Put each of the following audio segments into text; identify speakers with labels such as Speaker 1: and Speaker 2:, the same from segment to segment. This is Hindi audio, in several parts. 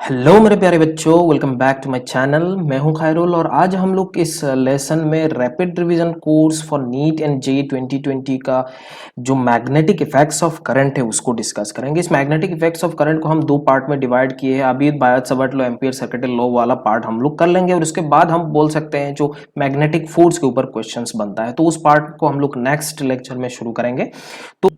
Speaker 1: हेलो मेरे प्यारे बच्चों, welcome back to my channel. मैं हूं खैरुल और आज हम लोग इस लेसन में rapid revision course for neat and JEE 2020 का जो मैग्नेटिक इफेक्ट्स ऑफ करंट है उसको डिस्कस करेंगे। इस मैग्नेटिक इफेक्ट्स ऑफ करंट को हम दो पार्ट में डिवाइड किए हैं। अभी Biot-Savart law, ampere circuit law वाला पार्ट हम लोग कर लेंगे और उसके बाद हम बोल सकते हैं जो मैग्नेटिक फोर्स के ऊपर क्वेश्चंस बनता है, तो उस पार्ट को हम लोग नेक्स्ट लेक्चर में शुरू करेंगे। तो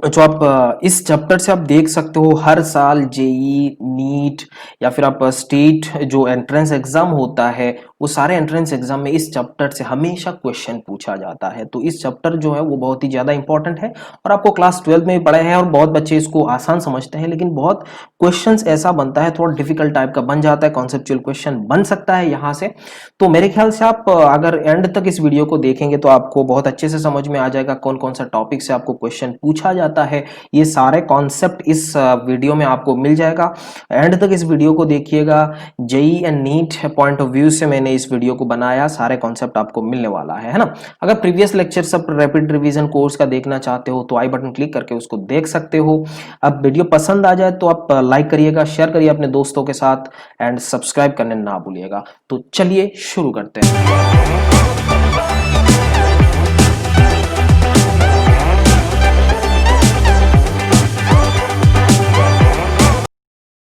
Speaker 1: जो आप इस चैप्टर से आप देख सकते हो, हर साल जेई, नीट या फिर आप स्टेट जो एंट्रेंस एग्जाम होता है, वो सारे एंट्रेंस एग्जाम में इस चैप्टर से हमेशा क्वेश्चन पूछा जाता है। तो इस चैप्टर जो है वो बहुत ही ज्यादा इंपॉर्टेंट है और आपको क्लास 12 में भी पढ़े हैं और बहुत बच्चे इसको आसान समझते हैं, लेकिन बहुत क्वेश्चंस ऐसा बनता है, थोड़ा डिफिकल्ट टाइप का बन जाता है, कॉन्सेप्चुअल क्वेश्चन बन सकता है यहाँ से। तो मेरे ख्याल से आप अगर एंड तक इस वीडियो को देखेंगे तो आपको बहुत अच्छे से समझ में आ जाएगा कौन कौन सा टॉपिक से आपको क्वेश्चन पूछा जाता है। ये सारे कॉन्सेप्ट इस वीडियो में आपको मिल जाएगा। एंड तक इस वीडियो को देखिएगा। JEE and NEET point of view से मैंने इस वीडियो को बनाया, सारे कॉन्सेप्ट आपको मिलने वाला है ना। अगर प्रीवियस लेक्चर सब रैपिड रिवीजन कोर्स का देखना चाहते हो तो आई बटन क्लिक करके उसको देख सकते हो। अब वीडियो पसंद आ जाए तो आप लाइक करिएगा, शेयर करिए अपने दोस्तों के साथ एंड सब्सक्राइब करने ना भूलिएगा। तो चलिए शुरू करते हैं।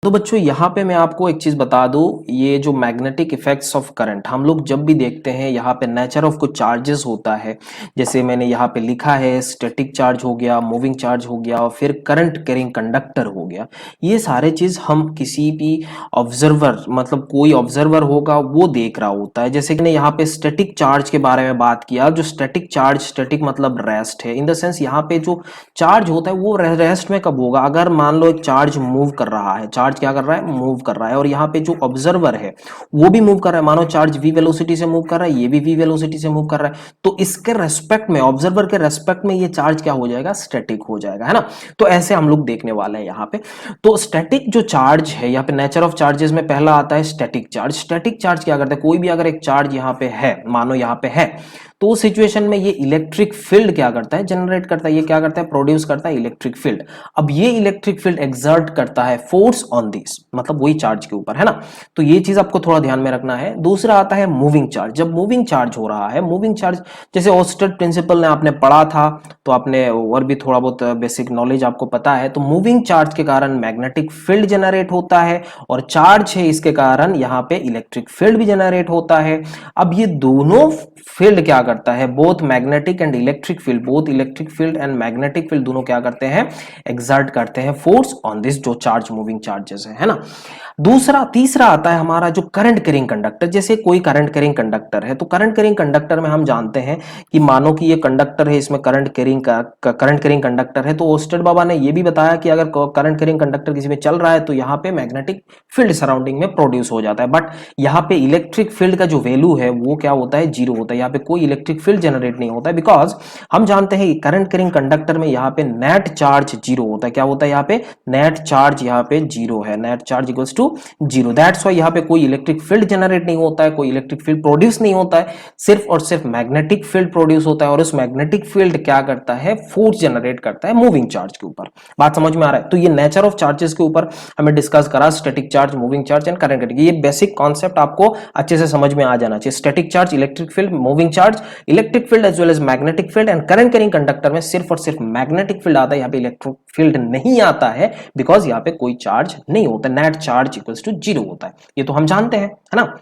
Speaker 1: तो बच्चों यहाँ पे मैं आपको एक चीज बता दूं, ये जो मैग्नेटिक इफेक्ट्स ऑफ करंट हम लोग जब भी देखते हैं, यहाँ पे नेचर ऑफ कुछ चार्जेस होता है। जैसे मैंने यहाँ पे लिखा है, स्टैटिक चार्ज हो गया, मूविंग चार्ज हो गया और फिर करंट कैरिंग कंडक्टर हो गया। ये सारे चीज हम किसी भी ऑब्जर्वर, मतलब कोई ऑब्जर्वर होगा वो देख रहा होता है। जैसे कि मैंने यहाँ पे स्टैटिक चार्ज के बारे में बात किया। जो स्टैटिक चार्ज, स्टैटिक मतलब रेस्ट है, इन द सेंस यहाँ पे जो चार्ज होता है वो रेस्ट में कब होगा? अगर मान लो एक चार्ज मूव कर रहा है, चार्ज क्या कर रहा है? मूव कर रहा है। और यहाँ पे जो ऑब्जर्वर है वो भी मूव कर रहा है। मानो चार्ज v वेलोसिटी से मूव कर रहा है, ये भी v वेलोसिटी से मूव कर रहा है, तो इसके रेस्पेक्ट में, ऑब्जर्वर के रेस्पेक्ट में ये चार्ज क्या हो जाएगा? स्टैटिक हो जाएगा, है ना। तो ऐसे हम लोग देखने वाले हैं यहाँ पे। तो स्टैटिक जो चार्ज है, यहाँ पे नेचर ऑफ चार्जेस में पहला आता है स्टैटिक चार्ज। स्टैटिक चार्ज क्या करता है? कोई भी अगर एक चार्ज यहाँ पे है, मानो यहाँ पे है, तो उस सिचुएशन में ये इलेक्ट्रिक फील्ड क्या करता है? जनरेट करता है। ये क्या करता है? प्रोड्यूस करता है इलेक्ट्रिक फील्ड। अब ये इलेक्ट्रिक फील्ड एक्सर्ट करता है फोर्स ऑन दिस, मतलब वही चार्ज के ऊपर, है ना। तो ये चीज आपको थोड़ा ध्यान में रखना है। दूसरा आता है मूविंग चार्ज। जब मूविंग चार्ज हो रहा है, मूविंग चार्ज जैसे ओस्टेड प्रिंसिपल ने आपने पढ़ा था, तो आपने और भी थोड़ा बहुत बेसिक नॉलेज आपको पता है। तो मूविंग चार्ज के कारण मैग्नेटिक फील्ड जनरेट होता है और चार्ज है इसके कारण यहाँ पे इलेक्ट्रिक फील्ड भी जनरेट होता है। अब ये दोनों फील्ड क्या करता है? Both magnetic and electric field, both electric field and magnetic field दोनों क्या करते हैं? एक्सर्ट करते हैं फोर्स ऑन दिस जो चार्ज, मूविंग चार्जेस है ना। तीसरा आता है हमारा जो करंट कैरिंग कंडक्टर। जैसे कोई करंट कैरिंग कंडक्टर है, तो करंट कैरिंग कंडक्टर में हम जानते हैं कि मानो कि ये कंडक्टर है, इसमें करंट कैरिंग कंडक्टर है। तो ओस्टेड बाबा ने ये भी बताया कि अगर करंट कैरिंग कंडक्टर किसी में चल रहा है तो यहाँ पे मैग्नेटिक फील्ड सराउंडिंग में प्रोड्यूस हो जाता है। बट यहाँ पे इलेक्ट्रिक फील्ड का जो वैल्यू है वो क्या होता है? जीरो होता है। यहाँ पे कोई इलेक्ट्रिक फील्ड जनरेट नहीं होता है, बिकॉज हम जानते हैं करंट कैरिंग कंडक्टर में यहाँ पे नेट चार्ज जीरो होता है। क्या होता है? यहाँ पे नेट चार्ज यहाँ पे जीरो है। Net charge equals to zero. That's why यहाँ पे कोई इलेक्ट्रिक फील्ड जनरेट नहीं होता है, कोई इलेक्ट्रिक फील्ड प्रोड्यूस नहीं होता है, सिर्फ और सिर्फ मैग्नेटिक फील्ड प्रोड्यूस होता है। और उस मैग्नेटिक फील्ड क्या करता है? फोर्स जनरेट करता है मूविंग चार्ज के ऊपर। बात समझ में आ रहा है? तो ये नेचर ऑफ चार्जेस के ऊपर हमें डिस्कस करा, static charge, moving charge and current carrying. ये बेसिक कॉन्सेप्ट आपको अच्छे से समझ में आ जाना चाहिए। Static charge, electric field, moving charge, electric field as well as magnetic field and current carrying conductor में सिर्फ और सिर्फ मैग्नेटिक फील्ड आता है, यहाँ पे इलेक्ट्रिक फील्ड नहीं आता है, बिकॉज यहाँ पे कोई चार्ज नहीं होता। Net charge equals to zero होता है, ये तो हम जानते हैं, है ना।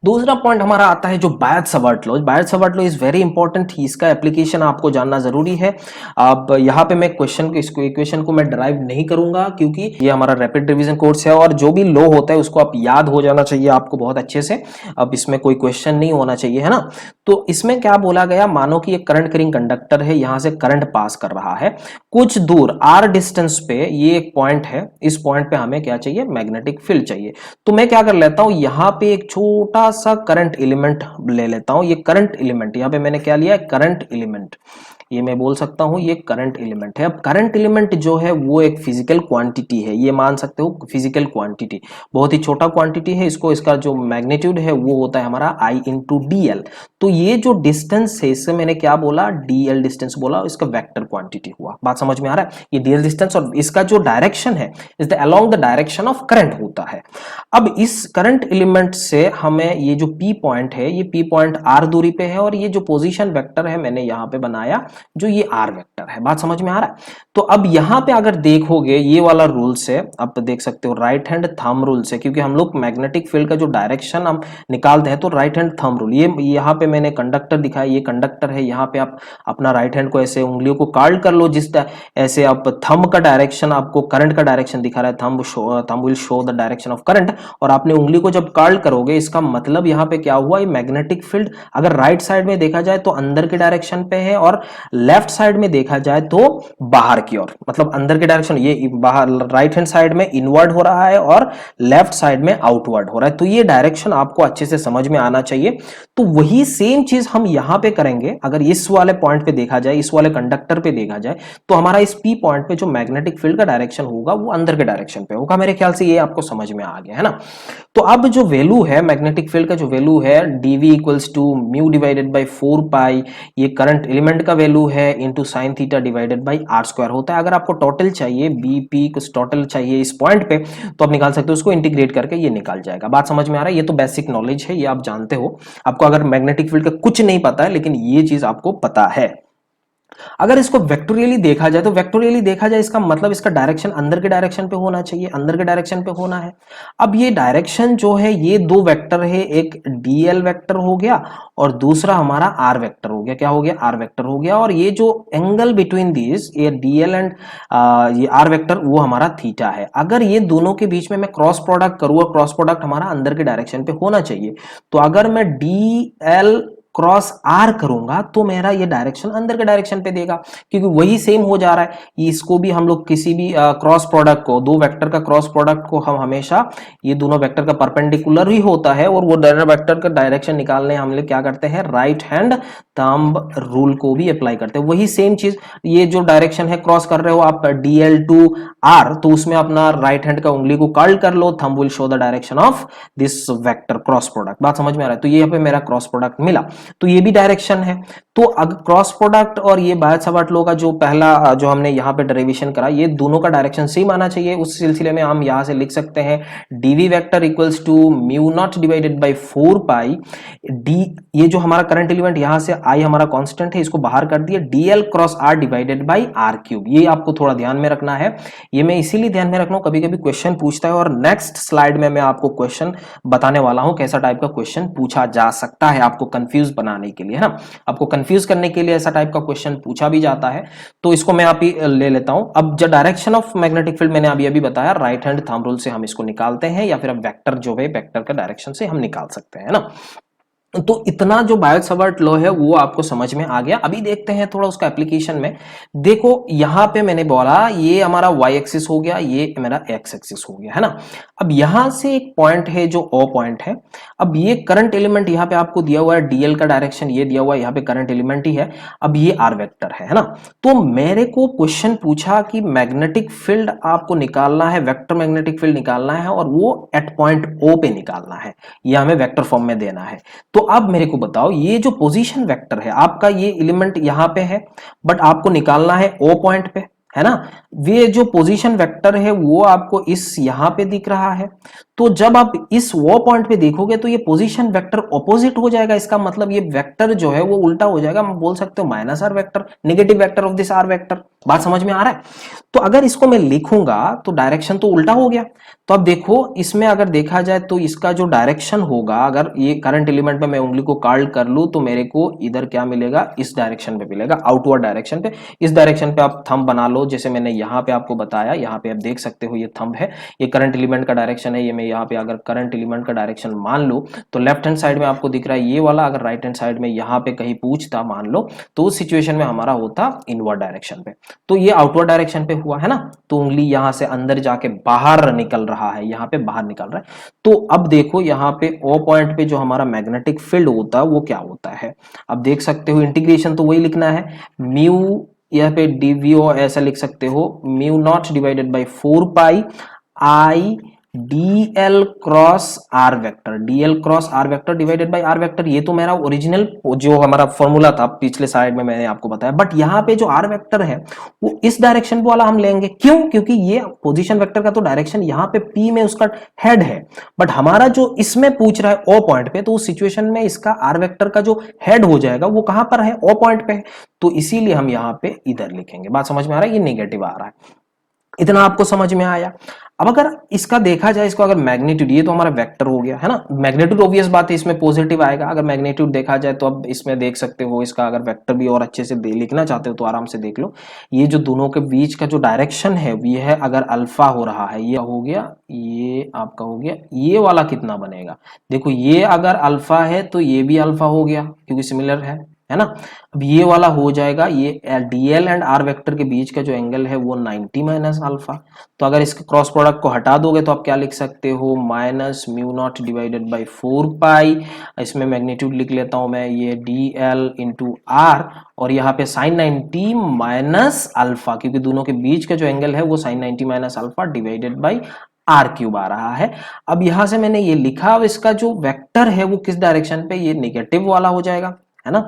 Speaker 1: दूसरा पॉइंट हमारा आता है जो Biot-Savart law. Biot-Savart law is very important, इसका एप्लीकेशन आपको जानना जरूरी है। अब यहाँ पे मैं इक्वेशन को मैं डराइव नहीं करूंगा, क्योंकि ये हमारा रैपिड रिवीजन कोर्स है और जो भी लॉ होता है उसको आप याद हो जाना चाहिए आपको बहुत अच्छे से। अब इसमें कोई क्वेश्चन नहीं होना चाहिए, है ना। तो इसमें क्या बोला गया? मानो कि एक करंट कैरिंग कंडक्टर है, यहां से करंट पास कर रहा है कुछ दूर r डिस्टेंस पे, ये एक पॉइंट है, इस पॉइंट पे हमें क्या चाहिए? मैग्नेटिक फील्ड चाहिए। तो मैं क्या कर लेता हूं, यहां पे एक छोटा सा करंट एलिमेंट ले लेता हूं। ये करंट एलिमेंट, यहां पे मैंने क्या लिया है? Current element. ये मैं बोल सकता हूँ ये करंट एलिमेंट है। अब करंट एलिमेंट जो है वो एक फिजिकल क्वांटिटी है, ये मान सकते हो फिजिकल क्वांटिटी, बहुत ही छोटा क्वांटिटी है। इसका जो मैग्नीट्यूड है वो होता है हमारा I इंटू डी एल। तो ये जो डिस्टेंस है इससे मैंने क्या बोला, dl डिस्टेंस बोला, इसका वेक्टर क्वांटिटी हुआ। बात समझ में आ रहा है? ये dl डिस्टेंस और इसका जो डायरेक्शन है is the along the direction of current होता है। अब इस करंट एलिमेंट से हमें ये जो P पॉइंट है, ये P पॉइंट r दूरी पे है और ये जो पोजीशन वेक्टर है मैंने यहाँ पे बनाया जो ये r वेक्टर है। बात समझ में आ रहा है? तो अब यहाँ पे अगर देखोगे ये वाला रूल से आप देख सकते हो राइट हैंड थंब रूल से, क्योंकि हम लोग मैग्नेटिक फील्ड का जो डायरेक्शन हम निकालते हैं तो राइट हैंड थंब रूल, ये यहाँ पे मैंने कंडक्टर दिखाया, ये कंडक्टर है, यहाँ पे आप अपना राइट हैंड को ऐसे उंगलियों को कर्ल कर लो, जिस ऐसे आप थंब का डायरेक्शन आपको करंट का डायरेक्शन दिखा रहा है, thumb will show the direction of current, और आपने उंगली को जब कर्ल करोगे इसका मतलब यहाँ पे क्या हुआ, ये मैग्नेटिक फील्ड अगर राइट साइड में देखा जाए तो अंदर के डायरेक्शन पे है और लेफ्ट साइड में देखा जाए तो बाहर की ओर, मतलब अंदर के डायरेक्शन ये बाहर राइट हैंड साइड में इनवर्ड हो रहा है और लेफ्ट साइड में आउटवर्ड हो रहा है। तो ये डायरेक्शन आपको अच्छे से समझ में आना चाहिए। तो वही सेम चीज हम यहां पे करेंगे। अगर इस वाले पॉइंट पे देखा जाए, इस वाले कंडक्टर पे देखा जाए, तो हमारा इस P पॉइंट पे जो मैग्नेटिक फील्ड का डायरेक्शन होगा वो अंदर के डायरेक्शन पे होगा। मेरे ख्याल से ये आपको समझ में आ गया है ना। तो अब जो वैल्यू है मैग्नेटिक फील्ड का, जो वैल्यू है dv equals to mu divided by 4 pi, ये करंट एलिमेंट का वैल्यू है into sine theta divided by r square होता है। अगर आपको टोटल चाहिए, बीपी कुछ टोटल चाहिए इस पॉइंट पे, तो आप निकाल सकते हो, उसको इंटीग्रेट करके ये निकाल जाएगा। बात समझ में आ रहा है? ये तो बेसिक नॉलेज है, ये आप जानते हो। आपको अगर मैग्नेटिक फील्ड का कुछ नहीं पता है लेकिन ये चीज आपको पता है। अगर इसको वेक्टोरियली देखा जाए, तो वेक्टोरियली देखा जाए इसका मतलब इसका डायरेक्शन अंदर के डायरेक्शन पे होना चाहिए, अंदर के डायरेक्शन पे होना है। अब ये डायरेक्शन जो है ये दो वेक्टर है, एक dl वेक्टर हो गया और दूसरा हमारा r वेक्टर हो गया। क्या हो गया? r वेक्टर हो गया। और ये जो एंगल बिटवीन दिस, ये dl एंड ये r वेक्टर, वो हमारा थीटा है। अगर ये दोनों के बीच में मैं क्रॉस प्रोडक्ट करूँ, क्रॉस प्रोडक्ट हमारा अंदर के डायरेक्शन पे होना चाहिए, तो अगर मैं dl क्रॉस आर करूंगा तो मेरा ये डायरेक्शन अंदर के डायरेक्शन पे देगा, क्योंकि वही सेम हो जा रहा है। इसको भी हम लोग किसी भी क्रॉस प्रोडक्ट को, दो वेक्टर का क्रॉस प्रोडक्ट को हम हमेशा, ये दोनों वेक्टर का परपेंडिकुलर ही होता है और वो वेक्टर का डायरेक्शन निकालने हम लोग क्या करते हैं, राइट हैंड थंब रूल को भी अप्लाई करते हैं। वही सेम चीज, ये जो डायरेक्शन है क्रॉस कर रहे हो आप dl टू r, तो उसमें अपना राइट हैंड का उंगली को कर्ल कर लो, thumb will show the direction of this vector cross product. बात समझ में आ रहा है? तो ये यहाँ पे मेरा क्रॉस प्रोडक्ट मिला, तो ये भी डायरेक्शन है। तो अगर क्रॉस प्रोडक्ट और ये बायट-सावर्ट लॉ का जो पहला जो हमने यहाँ पे डेरिवेशन करा, ये दोनों का डायरेक्शन सेम आना चाहिए। उस सिलसिले में हम यहाँ से लिख सकते हैं dv vector equals to mu not divided by 4 pi d, ये जो हमारा करंट एलिमेंट यहाँ से I हमारा कांस्टेंट है, इसको बाहर कर दिया, dl cross r divided by r cube. ये आपको थोड़ा ध्यान में रखना है। ये मैं इसीलिए ध्यान में रख रहा हूँ, कभी कभी क्वेश्चन पूछता है और नेक्स्ट स्लाइड में मैं आपको क्वेश्चन बताने वाला हूँ कैसा टाइप का क्वेश्चन पूछा जा सकता है, आपको कंफ्यूज बनाने के लिए, है ना। आपको कंफ्यूज करने के लिए ऐसा टाइप का क्वेश्चन पूछा भी जाता है। तो इसको मैं आप ही ले लेता हूं। अब जो डायरेक्शन ऑफ मैग्नेटिक फील्ड मैंने अभी बताया, राइट हैंड थंब रूल से हम इसको निकालते हैं, या फिर अब वेक्टर जो है वेक्टर का डायरेक्शन से हम निकाल सकते हैं ना। तो इतना जो बायट-सावर्ट लॉ है वो आपको समझ में आ गया। अभी देखते हैं थोड़ा उसका एप्लीकेशन में। देखो यहाँ पे मैंने बोला ये हमारा y एक्सिस हो गया, ये मेरा x एक्सिस हो गया, है ना। अब यहां से एक पॉइंट है जो O पॉइंट है। अब ये करंट एलिमेंट यहाँ पे आपको दिया हुआ है, dl का डायरेक्शन ये दिया हुआ है, यहाँ पे करंट एलिमेंट ही है। अब ये r वेक्टर है ना। तो मेरे को क्वेश्चन पूछा कि मैग्नेटिक फील्ड आपको निकालना है, वेक्टर मैग्नेटिक फील्ड निकालना है और वो एट पॉइंट O पे निकालना है, ये हमें वेक्टर फॉर्म में देना है। तो अब मेरे को बताओ, ये जो पोजीशन वेक्टर है आपका, ये एलिमेंट यहां पे है बट आपको निकालना है O पॉइंट पे, है ना। ये जो पोजीशन वेक्टर है वो आपको इस यहां पे दिख रहा है। तो जब आप इस वो पॉइंट पे देखोगे तो ये पोजीशन वेक्टर ऑपोजिट हो जाएगा। इसका मतलब ये वेक्टर जो है वो उल्टा हो जाएगा। हम बोल सकते हो minus r vector, negative vector of this r vector. बात समझ में आ रहा है? तो अगर इसको मैं लिखूंगा तो डायरेक्शन तो उल्टा हो गया। तो अब देखो इसमें अगर देखा जाए तो इसका जो डायरेक्शन होगा, अगर ये करंट एलिमेंट में मैं उंगली को कर्ल कर लूं तो मेरे को इधर क्या मिलेगा, इस डायरेक्शन पे मिलेगा, आउटवर्ड डायरेक्शन पे। इस डायरेक्शन पे आप थंब बना लो, लो जैसे मैंने यहाँ पे आपको बताया, यहाँ पे आप देख सकते हो ये थंब है, ये करंट एलिमेंट का डायरेक्शन है, ये मैं यहाँ पे अगर करंट एलिमेंट का डायरेक्शन मान लो तो लेफ्ट हैंड साइड में आपको दिख रहा है ये वाला, अगर राइट हैंड साइड में यहाँ पे कहीं पूछता मान लो तो उस सिचुएशन में हमारा होता इनवर्ड डायरेक्शन पे। तो ये आउटवर्ड डायरेक्शन पे हुआ है ना, तो उंगली यहाँ से अंदर जाके बाहर निकल रहा है, यहाँ पे बाहर निकल रहा है। तो अब देखो यहाँ पे ओ पॉइंट पे जो हमारा मैग्नेटिक फील्ड होता है वो क्या होता है, अब देख सकते हो इंटीग्रेशन तो वही लिखना है, म्यू यहाँ पे डीवीओ ऐसा लिख सकते हो, mu not divided by 4 pi i dl cross r vector, dl cross r vector divided by r vector. ये तो मेरा ओरिजिनल जो हमारा फॉर्मूला था पिछले स्लाइड में मैंने आपको बताया, बट यहाँ पे जो आर वेक्टर है वो इस डायरेक्शन वाला हम लेंगे, क्यों? क्योंकि ये पोजीशन वेक्टर का तो डायरेक्शन यहाँ पे p में उसका हेड है, बट हमारा जो इसमें पूछ रहा है ओ पॉइंट पे, तो उस सिचुएशन में इसका आर वेक्टर का जो हेड हो जाएगा वो कहां पर है, ओ पॉइंट पे है, तो इसीलिए हम यहाँ पे इधर लिखेंगे। बात समझ में आ रहा है, ये नेगेटिव आ रहा है, इतना आपको समझ में आया। अब अगर इसका देखा जाए, इसको अगर मैग्नीट्यूड, ये तो हमारा वेक्टर हो गया है ना, मैग्नीट्यूड ऑब्वियस बात है इसमें पॉजिटिव आएगा, अगर मैग्नीट्यूड देखा जाए तो अब इसमें देख सकते हो इसका अगर वेक्टर भी और अच्छे से लिखना चाहते हो तो आराम से देख लो, ये जो दोनों के बीच का जो डायरेक्शन है ये है, अगर अल्फा हो रहा है ये हो गया, ये आपका हो गया, ये वाला कितना बनेगा, देखो ये अगर अल्फा है तो ये भी अल्फा हो गया क्योंकि सिमिलर है ना। अब ये वाला हो जाएगा, ये डीएल एंड आर वेक्टर के बीच का जो एंगल है वो 90 माइनस अल्फा, तो अगर इसके क्रॉस प्रोडक्ट को हटा दोगे तो आप क्या लिख सकते हो, minus mu naught divided by 4 पाई, इसमें मैग्नीट्यूड लिख लेता हूं मैं, ये डी एल इंटू आर, और यहाँ पे साइन 90 माइनस अल्फा, क्योंकि दोनों के बीच का जो एंगल है वो sine 90 minus alpha divided by R cube आ रहा है। अब यहां से मैंने ये लिखा, अब इसका जो वेक्टर है वो किस डायरेक्शन पे, ये निगेटिव वाला हो जाएगा, है ना,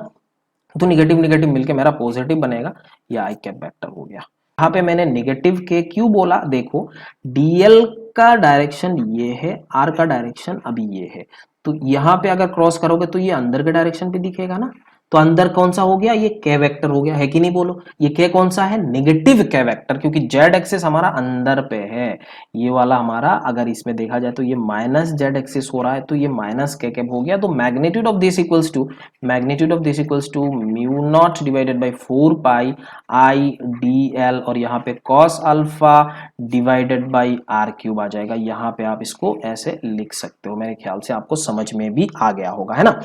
Speaker 1: तो निगेटिव निगेटिव मिलके मेरा पॉजिटिव बनेगा, या आई कैप वेक्टर हो गया। यहाँ पे मैंने निगेटिव के क्यों बोला, देखो डीएल का डायरेक्शन ये है, आर का डायरेक्शन अभी ये है, तो यहाँ पे अगर क्रॉस करोगे तो ये अंदर के डायरेक्शन पे दिखेगा ना, तो अंदर कौन सा हो गया, ये के वेक्टर हो गया, है कि नहीं बोलो, ये के कौन सा है, नेगेटिव के वेक्टर, क्योंकि जेड एक्सिस हमारा अंदर पे है, ये वाला हमारा अगर इसमें देखा जाए तो ये माइनस जेड एक्सिस हो रहा है, तो ये माइनस के कैप हो गया, तो magnitude of this equals to mu not divided by 4 pi I D L, और यहाँ पे cos alpha divided by R cube आ जाएगा, यहाँ पे आप इसको ऐसे लिख सकते हो, मेरे ख्याल से आपको समझ में भी आ गया होगा, है ना।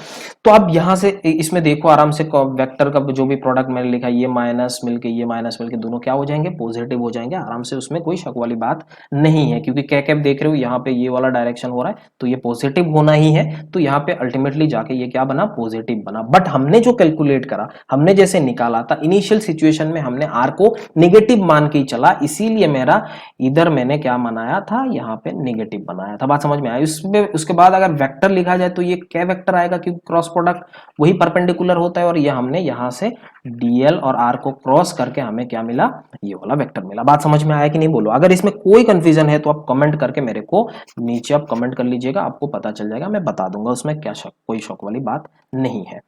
Speaker 1: तो अब यहाँ से इसमें देखो आराम से वेक्टर का जो भी प्रोडक्ट मैंने लिखा, ये माइनस मिलके दोनों क्या हो जाएंगे, पॉजिटिव हो जाएंगे आराम से, उसमें कोई शक वाली बात नहीं है, क्योंकि क्या कैप देख रहे हो यहाँ पे ये वाला डायरेक्शन हो रहा है तो ये पॉजिटिव होना ही है, तो यहाँ पे अल्टीमेटली जाके ये क्या बना, पॉजिटिव बना। बट हमने जो कैलकुलेट करा, हमने जैसे निकाला था इनिशियल सिचुएशन में, हमने आर को नेगेटिव मान के ही चला, इसीलिए मेरा इधर मैंने क्या बनाया था, यहाँ पे नेगेटिव बनाया था। बात समझ में आई। उसके बाद अगर वेक्टर लिखा जाए तो ये क्या वेक्टर आएगा, क्योंकि क्रॉस प्रोडक्ट वही परपेंडिकुलर होता है, और ये हमने यहाँ से डीएल और आर को क्रॉस करके हमें क्या मिला, ये वाला वेक्टर मिला। बात समझ में आया कि नहीं बोलो। अगर इसमें कोई कंफ्यूजन है तो आप कमेंट करके मेरे को नीचे आप कमेंट कर लीजिएगा, आपको पता चल जाएगा, मैं बता दूंगा, उसमें क्या शक, कोई शक वाली बात नहीं है।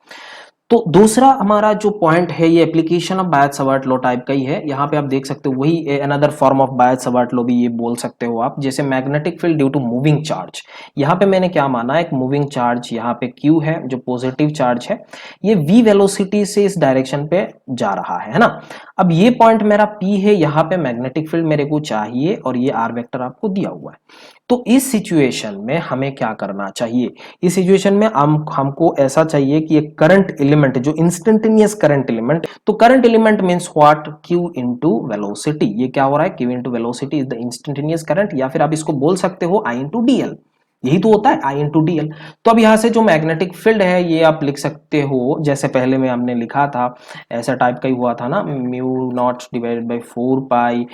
Speaker 1: तो दूसरा हमारा जो पॉइंट है ये application of Biot Savart law type का ही है। यहाँ पे आप देख सकते हो वही another form of Biot Savart law भी ये बोल सकते हो आप, जैसे magnetic field due to moving charge. यहाँ पे मैंने क्या माना, एक मूविंग चार्ज यहाँ पे Q है जो पॉजिटिव चार्ज है, ये v वेलोसिटी से इस डायरेक्शन पे जा रहा है ना। अब ये पॉइंट मेरा P है, यहाँ पे मैग्नेटिक फील्ड मेरे को चाहिए और ये R वेक्टर आपको दिया हुआ है। तो इस सिचुएशन में हमें क्या करना चाहिए, इस सिचुएशन में हमको ऐसा चाहिए कि एक करंट एलिमेंट, जो इंस्टेंटेनियस करंट एलिमेंट, तो current element means what, Q into velocity. ये क्या हो रहा है, Q into velocity is the instantaneous current, या फिर आप इसको बोल सकते हो I इनटू DL, यही तो होता है I इनटू DL। तो अब यहां से जो मैग्नेटिक फील्ड है ये आप लिख सकते हो, जैसे पहले में हमने लिखा था ऐसा टाइप का ही हुआ था ना, mu naught divided by 4 pi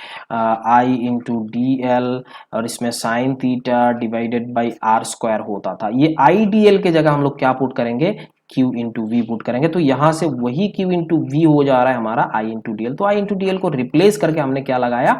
Speaker 1: I into DL, और इसमें sign theta divided by R square होता था। ये IDL के जगह हम लोग क्या पुट करेंगे, Q इंटू वी पुट करेंगे, तो यहां से वही Q इंटू वी हो जा रहा है हमारा I इंटू DL। तो I इंटू DL को रिप्लेस करके हमने क्या लगाया,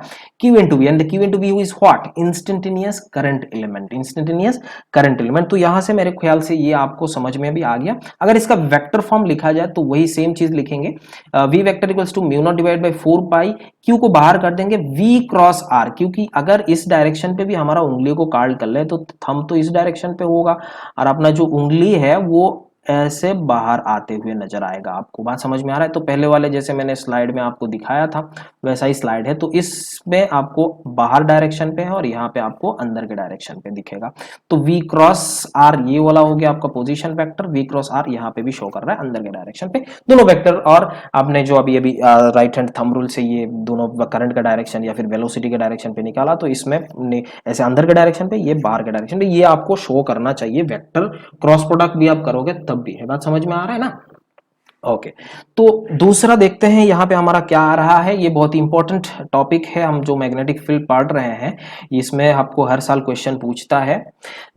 Speaker 1: Q into v, and Q into v is what, instantaneous current element, instantaneous current element. तो यहां से मेरे ख्याल से ये आपको समझ में भी आ गया। अगर इसका वेक्टर फॉर्म लिखा जाए तो वही सेम चीज लिखेंगे, v vector equals to mu not divide by 4 pi, Q को बाहर कर देंगे V क्रॉस R, क्योंकि अगर इस डायरेक्शन पे भी हमारा उंगली को कार्ड कर ले तो थंब तो इस डायरेक्शन पे होगा, और अपना जो उंगली है वो ऐसे बाहर आते हुए नजर आएगा आपको। बात समझ में आ रहा है? तो पहले वाले जैसे मैंने स्लाइड में आपको दिखाया था वैसा ही स्लाइड है। तो इसमें आपको बाहर डायरेक्शन पे है और यहाँ पे आपको अंदर के डायरेक्शन पे दिखेगा। तो V क्रॉस R ये वाला हो गया आपका position vector, V cross R यहाँ पे भी शो कर रहा है अंदर के डायरेक्शन पे दोनों वेक्टर। और आपने जो अभी अभी राइट हैंड थंब रूल से ये दोनों करंट का डायरेक्शन या फिर वेलोसिटी के डायरेक्शन पे निकाला, तो इसमें ऐसे अंदर के डायरेक्शन पे, ये बाहर के डायरेक्शन पे, ये आपको शो करना चाहिए। वेक्टर क्रॉस प्रोडक्ट भी आप करोगे तब भी है। बात समझ में आ रहा है ना? ओके तो दूसरा देखते हैं यहाँ पे हमारा क्या आ रहा है। ये बहुत ही इंपॉर्टेंट टॉपिक है, हम जो मैग्नेटिक फील्ड पढ़ रहे हैं इसमें आपको हर साल क्वेश्चन पूछता है।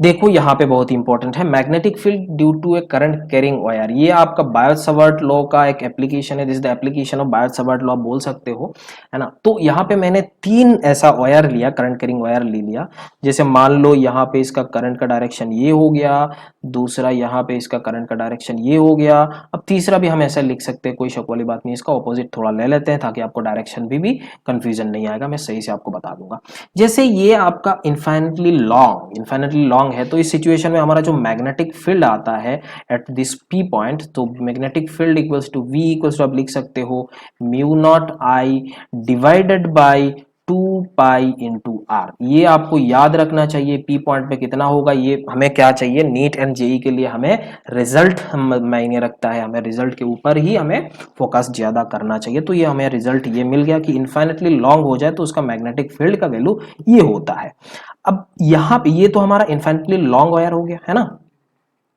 Speaker 1: देखो यहाँ पे बहुत इंपॉर्टेंट है, magnetic field due to a current carrying wire. ये आपका बायोट-सावर्ट लॉ का एक एप्लीकेशन है, this is the application of Biot Savart law बोल सकते हो, है ना। तो यहाँ पे मैंने 3 ऐसा वायर लिया, करंट कैरिंग वायर ले लिया। जैसे मान लो यहाँ पे इसका करंट का डायरेक्शन ये हो गया, दूसरा यहाँ पे इसका करंट का डायरेक्शन ये हो गया, अब तीसरा भी हम ऐसा लिख सकते हैं, कोई शक वाली बात नहीं। इसका ऑपोजिट थोड़ा ले लेते हैं ताकि आपको डायरेक्शन भी कंफ्यूजन नहीं आएगा, मैं सही से आपको बता दूंगा। जैसे ये आपका इन्फाइनेटली लॉन्ग है, तो इस सिचुएशन में हमारा जो मैग्नेटिक फील्ड आता है एट दिस पी पॉइंट, तो magnetic field equals to v equals to आप लिख सकते हो mu not I divided by 2 pi into are. ये आपको याद रखना चाहिए पी पॉइंट पे कितना होगा। ये हमें क्या चाहिए, नीट एंड जेई के लिए हमें रिजल्ट मायने रखता है, हमें रिजल्ट के ऊपर ही हमें फोकस ज्यादा करना चाहिए। तो ये हमें रिजल्ट ये मिल गया कि इनफाइनेटली लॉन्ग हो जाए तो उसका मैग्नेटिक फील्ड का वैल्यू ये होता है। अब यहाँ पे ये तो हमारा इनफाइनेटली लॉन्ग वायर हो गया है ना,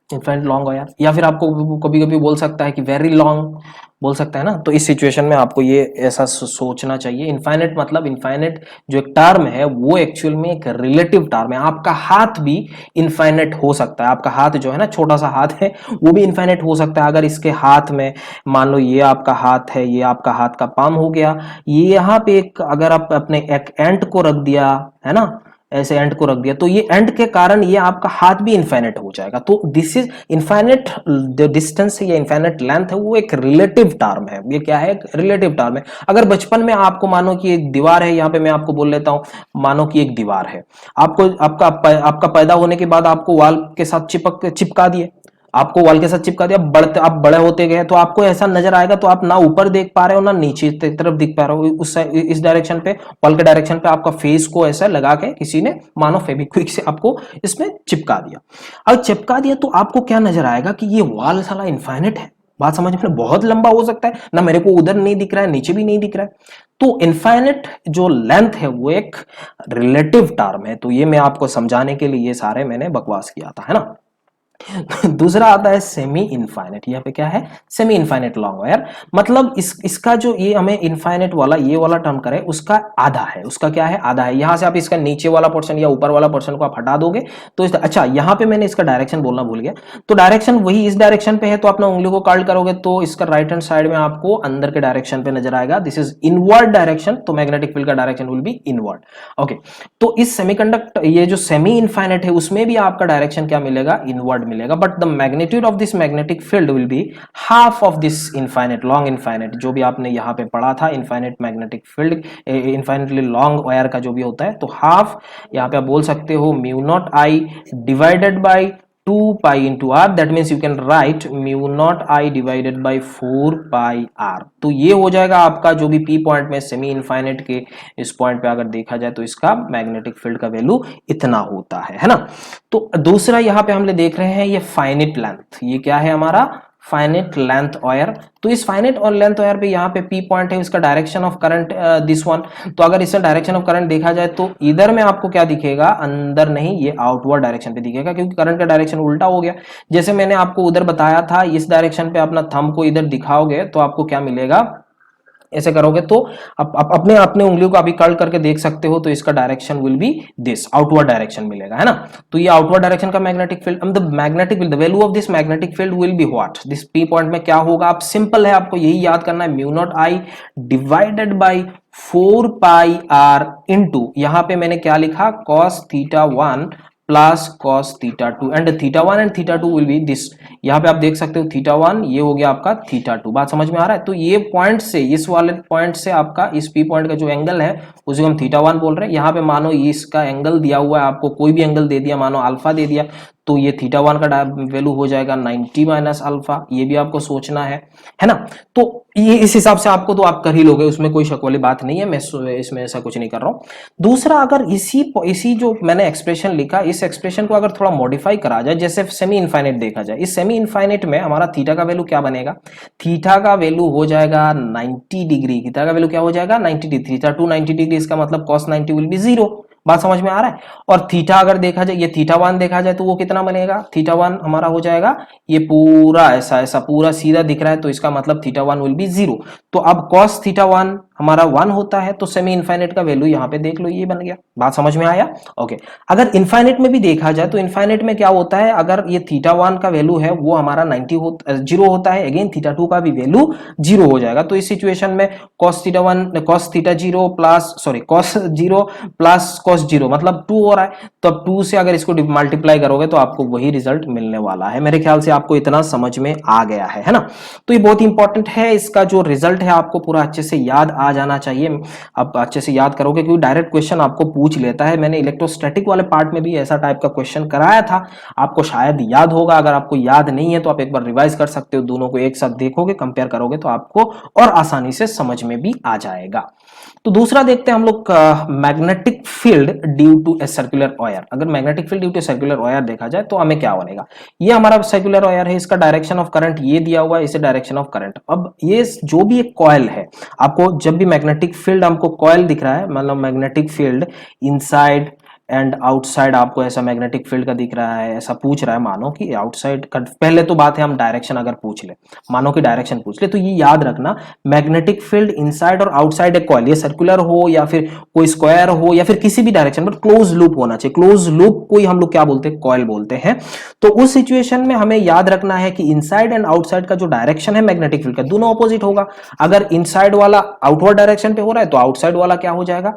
Speaker 1: इनफाइनेट लॉन्ग वायर, या फिर आपको कभी कभी बोल सकता है कि वेरी लॉन्ग बोल सकता है ना। तो इस सिचुएशन में आपको ये ऐसा सोचना चाहिए, इनफाइनेट मतलब इनफाइनेट जो एक टर्म है वो एक्चुअल में एक रिलेटिव टर्म है। आपका हाथ भी इनफाइनेट हो सकता है, आपका हाथ जो है ना, छोटा सा हाथ है, वो भी इनफाइनेट हो सकता है। अगर इसके हाथ में मान लो ये आपका हाथ है, ये आपका हाथ का पाम हो गया, ये यहाँ पे एक अगर आप अपने एक एंट को रख दिया है ना, ऐसे एंड को रख दिया, तो ये एंड के कारण ये आपका हाथ भी इनफाइनेट हो जाएगा। तो दिस इज इनफाइनेट, जो डिस्टेंस है या इनफाइनेट लेंथ है वो एक रिलेटिव टर्म है। ये क्या है, एक रिलेटिव टर्म है। अगर बचपन में आपको मानो कि एक दीवार है, यहाँ पे मैं आपको बोल लेता हूं, मानो कि एक दीवार है, आपको आपका पैदा होने के बाद आपको वाल के साथ चिपका दिए, आपको वॉल के साथ चिपका दिया, बढ़ते आप बड़े होते गए तो आपको ऐसा नजर आएगा, तो आप ना ऊपर देख पा रहे हो ना नीचे की तरफ दिख पा रहे हो, उस इस डायरेक्शन पे, वॉल के डायरेक्शन पे आपका फेस को ऐसा लगा के किसी ने मानो फेविक्विक से आपको इसमें चिपका दिया। अब चिपका दिया तो आपको क्या नजर आएगा कि ये वॉल साला इनफाइनेट है। बात समझ में, बहुत लंबा हो सकता है ना, मेरे को उधर नहीं दिख रहा है, नीचे भी नहीं दिख रहा है। तो इनफाइनेट जो लेंथ है वो एक रिलेटिव टर्म है। तो ये मैं आपको समझाने के लिए ये सारे मैंने बकवास किया था, है ना। दूसरा आता है सेमी इनफाइनेट। यहाँ पे क्या है, सेमी इनफाइनेट लॉन्ग वायर, मतलब इसका जो ये हमें इनफाइनेट वाला ये वाला टर्म करे उसका आधा है, उसका क्या है, आधा है। यहां से आप इसका नीचे वाला पोर्शन या ऊपर वाला पोर्शन को आप हटा दोगे तो अच्छा यहाँ पे मैंने इसका डायरेक्शन बोलना भूल गया, तो डायरेक्शन वही इस डायरेक्शन पे है, तो अपना उंगली को कर्ल करोगे तो इसका राइट हैंड साइड में आपको अंदर के डायरेक्शन पे नजर आएगा, दिस इज इनवर्ड डायरेक्शन, तो मैग्नेटिक फील्ड का direction will be inward. Okay, तो इस सेमीकंडक्टर ये जो सेमी इनफाइनेट है उसमें भी आपका डायरेक्शन क्या मिलेगा, इनवर्ड मिलेगा, but the magnitude of this magnetic field will be half of this infinite long infinite, जो भी आपने यहाँ पे पढ़ा था infinite magnetic field, infinitely long wire का जो भी होता है, तो हाफ यहाँ पे आप बोल सकते हो mu not I divided by 2 pi into r, that means you can write mu not I divided by 4 pi r. तो ये हो जाएगा आपका जो भी पी पॉइंट में सेमी इनफाइनेट के इस पॉइंट पे अगर देखा जाए तो इसका मैग्नेटिक फील्ड का वैल्यू इतना होता है ना। तो दूसरा यहाँ पे हम लोग देख रहे हैं ये फाइनिट लेंथ, ये क्या है हमारा फाइनिट लेंथ वायर। तो इस फाइनिट और लेंथ वायर पे यहाँ पे पी पॉइंट है, इसका direction of current this one, तो अगर इसका डायरेक्शन ऑफ करंट देखा जाए तो इधर में आपको क्या दिखेगा, अंदर नहीं, ये आउटवर्ड डायरेक्शन पे दिखेगा, क्योंकि करंट का डायरेक्शन उल्टा हो गया। जैसे मैंने आपको उधर बताया था, इस डायरेक्शन पे अपना थंब को इधर दिखाओगे तो आपको क्या मिलेगा, ऐसे करोगे तो आप अपने अपने उंगलियों को अभी कर्ल करके देख सकते हो, तो इसका direction will be this, outward direction मिलेगा, है ना। तो ये आउटवर्ड डायरेक्शन का magnetic field, the magnetic field, the value of this magnetic field will be what, this p point में क्या होगा, आप सिंपल है, आपको यही याद करना है, mu not I divided by 4 pi r into, यहां पे मैंने क्या लिखा, cos theta 1 plus cos theta 2, and theta 1 and theta 2 will be this. यहाँ पे आप देख सकते हो थीटा 1 ये हो गया आपका थीटा 2, बात समझ में आ रहा है। तो ये पॉइंट से, इस वाले पॉइंट से आपका इस पी पॉइंट का जो एंगल है उसे हम थीटा 1 बोल रहे हैं। यहाँ पे मानो इसका एंगल दिया हुआ है आपको, कोई भी एंगल दे दिया, मानो अल्फा दे दिया, तो ये थीटा वन का वैल्यू हो जाएगा 90 माइनस अल्फा, ये भी आपको सोचना है ना। तो ये इस हिसाब से आपको तो आप कर ही लोगे, उसमें कोई शक वाली बात नहीं है, मैं इसमें ऐसा कुछ नहीं कर रहा हूं। दूसरा, अगर इसी जो मैंने एक्सप्रेशन लिखा, इस एक्सप्रेशन को अगर थोड़ा मॉडिफाई करा जाए, जैसे सेमी इनफाइनाइट देखा जाए, इस सेमी इनफाइनाइट में हमारा थीटा का वैल्यू क्या बनेगा, थीटा का वैल्यू हो जाएगा 90 डिग्री, थीटा का वैल्यू क्या हो जाएगा 90 डिग्री, थीटा टू 90 डिग्री, इसका मतलब cos 90 विल बी 0। बात समझ में आ रहा है। और थीटा अगर देखा जाए, ये थीटा वन देखा जाए तो वो कितना बनेगा, थीटा वन हमारा हो जाएगा, ये पूरा ऐसा ऐसा पूरा सीधा दिख रहा है, तो इसका मतलब थीटा वन विल बी 0। तो अब cos थीटा वन हमारा 1 होता है, तो सेमी इनफाइनाइट का वैल्यू यहाँ पे देख लो, ये बन गया। बात समझ में आया। ओके, अगर इनफाइनाइट में भी देखा जाए तो इनफाइनाइट में क्या होता है, अगर ये थीटा वन का वैल्यू है वो हमारा 0 होता है, अगेन थीटा टू का भी वैल्यू 0 हो जाएगा। तो इस सिचुएशन में cos theta 0 plus cos 0 plus cos 0 मतलब 2 हो रहा है, तो अब 2 से अगर इसको मल्टीप्लाई करोगे तो आपको वही रिजल्ट मिलने वाला है। मेरे ख्याल से आपको इतना समझ में आ गया है ना। तो ये बहुत इंपॉर्टेंट है, इसका जो रिजल्ट है आपको पूरा अच्छे से याद आ जाना चाहिए। आप अच्छे से याद करोगे क्योंकि डायरेक्ट क्वेश्चन आपको पूछ लेता है। मैंने इलेक्ट्रोस्टैटिक वाले पार्ट में भी ऐसा टाइप का क्वेश्चन कराया था, आपको शायद याद होगा। अगर आपको याद नहीं है तो आप एक बार रिवाइज कर सकते हो, दोनों को एक साथ देखोगे, कंपेयर करोगे तो आपको और आसानी से समझ में भी आ जाएगा। तो दूसरा देखते हैं हम लोग, magnetic field due to a circular wire. अगर magnetic field due to circular wire देखा जाए तो हमें क्या बनेगा, ये हमारा सर्कुलर वायर है, इसका डायरेक्शन ऑफ करंट ये दिया हुआ है, इसे डायरेक्शन ऑफ करंट। अब ये जो भी एक कॉइल है, आपको जब भी मैग्नेटिक फील्ड हमको कॉइल दिख रहा है, मतलब magnetic field inside and outside आपको ऐसा मैग्नेटिक फील्ड का दिख रहा है, ऐसा पूछ रहा है, मानो कि आउटसाइड का, पहले तो बात है हम डायरेक्शन अगर पूछ ले, मानो कि डायरेक्शन पूछ ले, तो ये याद रखना मैग्नेटिक फील्ड इनसाइड और आउटसाइड ए कॉइल, ये सर्कुलर हो या फिर कोई स्क्वायर हो या फिर किसी भी डायरेक्शन पर क्लोज लूप होना चाहिए। क्लोज लूप को ही हम लोग क्या बोलते हैं, कॉइल बोलते हैं। तो उस सिचुएशन में हमें याद रखना है कि इनसाइड एंड आउटसाइड का जो डायरेक्शन है मैग्नेटिक फील्ड का, दोनों ऑपोजिट होगा। अगर इनसाइड वाला आउटवर्ड डायरेक्शन पे हो रहा है तो आउटसाइड वाला क्या हो जाएगा,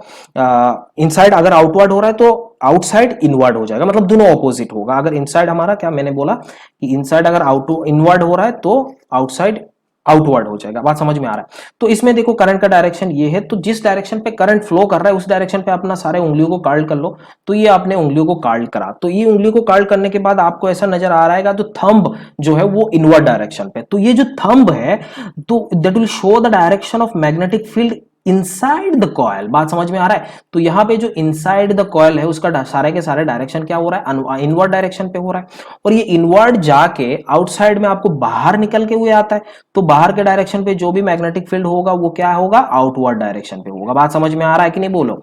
Speaker 1: इनसाइड अगर आउटवर्ड हो रहा है तो आउटसाइड इनवर्ड हो जाएगा, मतलब दोनों ऑपोजिट होगा। अगर इनसाइड हमारा, क्या मैंने बोला कि इनसाइड अगर इनवर्ड हो रहा है तो आउटसाइड आउटवर्ड हो जाएगा। बात समझ में आ रहा है। तो इसमें देखो करंट का डायरेक्शन ये है, तो जिस डायरेक्शन पे करंट फ्लो कर रहा है उस डायरेक्शन पे अपना सारे उंगलियों को कार्ड कर लो। तो ये आपने उंगलियों को कार्ड करा, तो ये उंगलियों को कार्ड करने के बाद आपको ऐसा नजर आ रहा है, तो थंब जो है वो इनवर्ड डायरेक्शन पे, तो ये जो थंब है तो that will show the direction of magnetic field inside the coil. बात समझ में आ रहा है। तो यहां पे जो इनसाइड द कॉइल है उसका सारे के सारे डायरेक्शन क्या हो रहा है, इनवर्ड डायरेक्शन पे हो रहा है। और ये इनवर्ड जाके आउटसाइड में आपको बाहर निकल के हुए आता है, तो बाहर के डायरेक्शन पे जो भी मैग्नेटिक फील्ड होगा वो क्या होगा, आउटवर्ड डायरेक्शन पे होगा। बात समझ में आ रहा है कि नहीं, बोलो।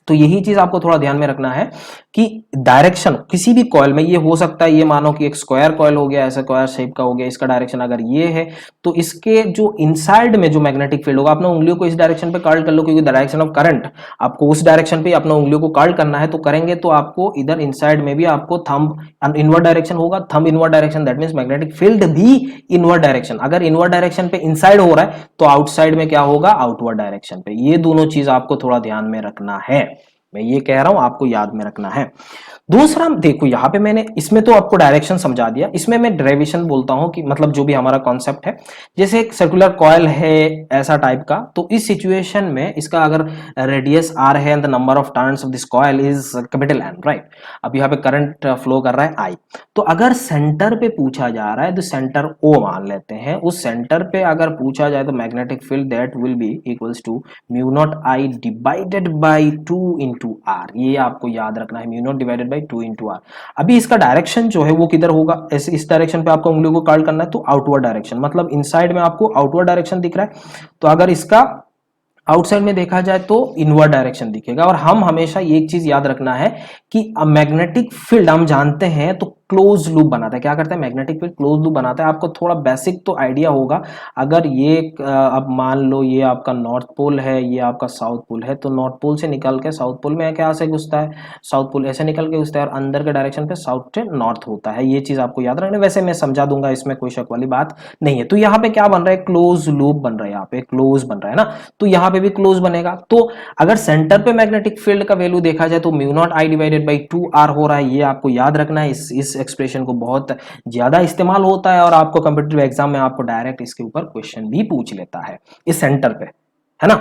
Speaker 1: तो यही चीज आपको थोड़ा ध्यान में रखना है कि डायरेक्शन किसी भी कॉइल में ये हो सकता है, ये मानो कि एक स्क्वायर कॉइल हो गया, ऐसा स्क्वायर शेप का हो गया, इसका डायरेक्शन अगर ये है तो इसके जो इनसाइड में जो मैग्नेटिक फील्ड होगा, अपने उंगलियों को इस डायरेक्शन पे कर्ल कर लो, क्योंकि डायरेक्शन ऑफ करंट आपको उस डायरेक्शन पे अपने उंगलियों को कर्ल करना है। तो करेंगे तो आपको इधर इनसाइड में भी आपको थंब इनवर्ड डायरेक्शन होगा, thumb inward direction, that means magnetic field भी इनवर्ड डायरेक्शन। अगर इनवर्ड डायरेक्शन पे इनसाइड हो रहा है तो आउटसाइड में क्या होगा, आउटवर्ड डायरेक्शन पे। ये दोनों चीज आपको थोड़ा ध्यान में रखना है, मैं ये कह रहा हूं आपको याद में रखना है। दूसरा देखो, यहां पे मैंने इसमें तो आपको डायरेक्शन समझा दिया, इसमें मैं डेरिवेशन बोलता हूं कि मतलब जो भी हमारा कॉन्सेप्ट है, जैसे एक सर्कुलर कॉइल है ऐसा टाइप का, तो इस सिचुएशन में इसका अगर रेडियस r है and the number of turns of this coil is capital N, right. अब यहाँ पे करंट फ्लो कर रहा है I, तो अगर सेंटर पे पूछा जा रहा है तो सेंटर O मान लेते हैं, उस सेंटर पे अगर पूछा जाए तो magnetic field that will be equals to mu not I divided by 2 into R। ये आपको याद रखना है, mu not divided by 2 into R। अभी इसका डायरेक्शन जो है वो किधर होगा, ऐसे इस डायरेक्शन पे आपको उंगलियों को कर्ल करना है, तो आउटवर्ड डायरेक्शन, मतलब इनसाइड में आपको आउटवर्ड डायरेक्शन दिख रहा है, तो अगर इसका आउटसाइड में देखा जाए तो इनवर्ड डायरेक्शन दिखेगा। और हम हमेशा एक चीज याद रखना है कि मैग्नेटिक फील्ड हम जानते हैं तो क्लोज लूप बनाता है। क्या करता है, मैग्नेटिक फील्ड क्लोज लूप बनाता है। आपको थोड़ा बेसिक तो आइडिया होगा, अगर ये अब मान लो ये आपका नॉर्थ पोल है, ये आपका साउथ पोल है, तो नॉर्थ पोल से निकल के साउथ पोल में क्या से घुसता है, साउथ पोल ऐसे निकल के घुसता है, और अंदर के डायरेक्शन पे साउथ से नॉर्थ होता है। ये चीज आपको याद रखना, वैसे मैं समझा दूंगा, इसमें कोई शक वाली बात नहीं है। तो यहाँ पे क्या बन रहा है, क्लोज लूप बन रहा है, यहाँ पे क्लोज बन रहा है ना, तो यहाँ पे भी क्लोज बनेगा। तो अगर सेंटर पे मैग्नेटिक फील्ड का वैल्यू देखा जाए तो mu not I divided by 2R हो रहा है, ये आपको याद रखना है। इस एक्सप्रेशन को बहुत ज्यादा इस्तेमाल होता है और आपको कॉम्पिटिटिव एग्जाम में आपको डायरेक्ट इसके ऊपर क्वेश्चन भी पूछ लेता है, इस सेंटर पे, है ना।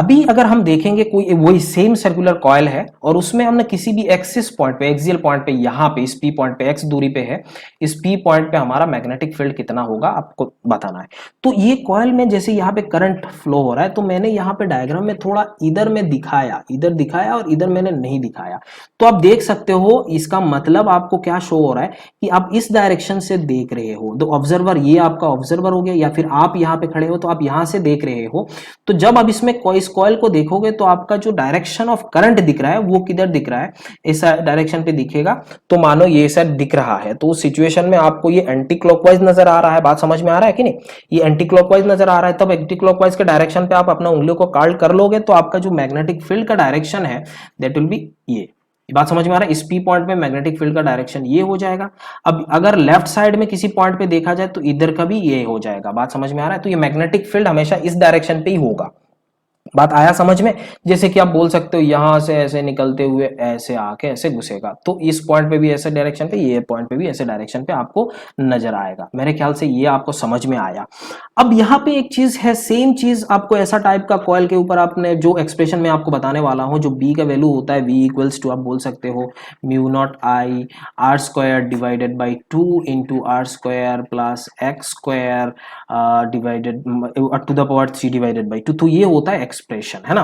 Speaker 1: अभी अगर हम देखेंगे कोई वही सेम सर्कुलर कॉइल है और उसमें हमने किसी भी एक्सिस पॉइंट पे, एक्सियल पॉइंट पे, यहाँ पे इस पी पॉइंट पे एक्स दूरी पे है, इस पी पॉइंट पे हमारा मैग्नेटिक फील्ड कितना होगा आपको बताना है। तो ये कॉइल में जैसे यहाँ पे करंट फ्लो हो रहा है, तो मैंने यहाँ पे डायग्राम में थोड़ा इधर में दिखाया, इधर दिखाया और इधर मैंने नहीं दिखाया। तो आप देख सकते हो इसका मतलब आपको क्या शो हो रहा है कि आप इस डायरेक्शन से देख रहे हो। तो ऑब्जर्वर, ये आपका ऑब्जर्वर हो गया, या फिर आप यहाँ पे खड़े हो तो आप यहाँ से देख रहे हो। तो जब आप इसमें इस कॉइल को देखोगे तो आपका जो डायरेक्शन ऑफ करंट दिख रहा है वो किधर दिख रहा है, इस डायरेक्शन पे दिखेगा। तो मानो ये सर दिख रहा है, तो उस सिचुएशन में आपको ये एंटी क्लॉकवाइज नजर आ रहा है। बात समझ में आ रहा है कि नहीं? ये एंटी क्लॉकवाइज नजर आ रहा है, तब एंटी क्लॉकवाइज के डायरेक्शन पे आप अपना उंगलियों को कार्ड कर लोगे तो आपका जो मैग्नेटिक फील्ड का डायरेक्शन है दैट विल बी ये। बात समझ में आ रहा है? इस पी पॉइंट पे मैग्नेटिक फील्ड का डायरेक्शन ये हो जाएगा। अब अगर लेफ्ट साइड में किसी पॉइंट पे देखा जाए तो इधर का भी ये हो जाएगा। बात समझ में आ रहा है? तो ये मैग्नेटिक फील्ड हमेशा इस डायरेक्शन पे ही होगा। बात आया समझ में? जैसे कि आप बोल सकते हो यहां से ऐसे निकलते हुए ऐसे आके ऐसे घुसेगा, तो इस पॉइंट पे भी ऐसे डायरेक्शन पे, ये पॉइंट पे भी ऐसे डायरेक्शन पे आपको नजर आएगा। मेरे ख्याल से ये आपको समझ में आया। अब यहाँ पे एक चीज है, सेम चीज आपको ऐसा टाइप का कॉइल के ऊपर आपने जो एक्सप्रेशन में आपको बताने वाला हूं, जो बी का वैल्यू होता है v इक्वल्स टू, आप बोल सकते हो mu not i r square divided by 2 into r square plus x square divided to the power 3 divided by 2। तो ये होता है एक्सप्रेशन, है ना?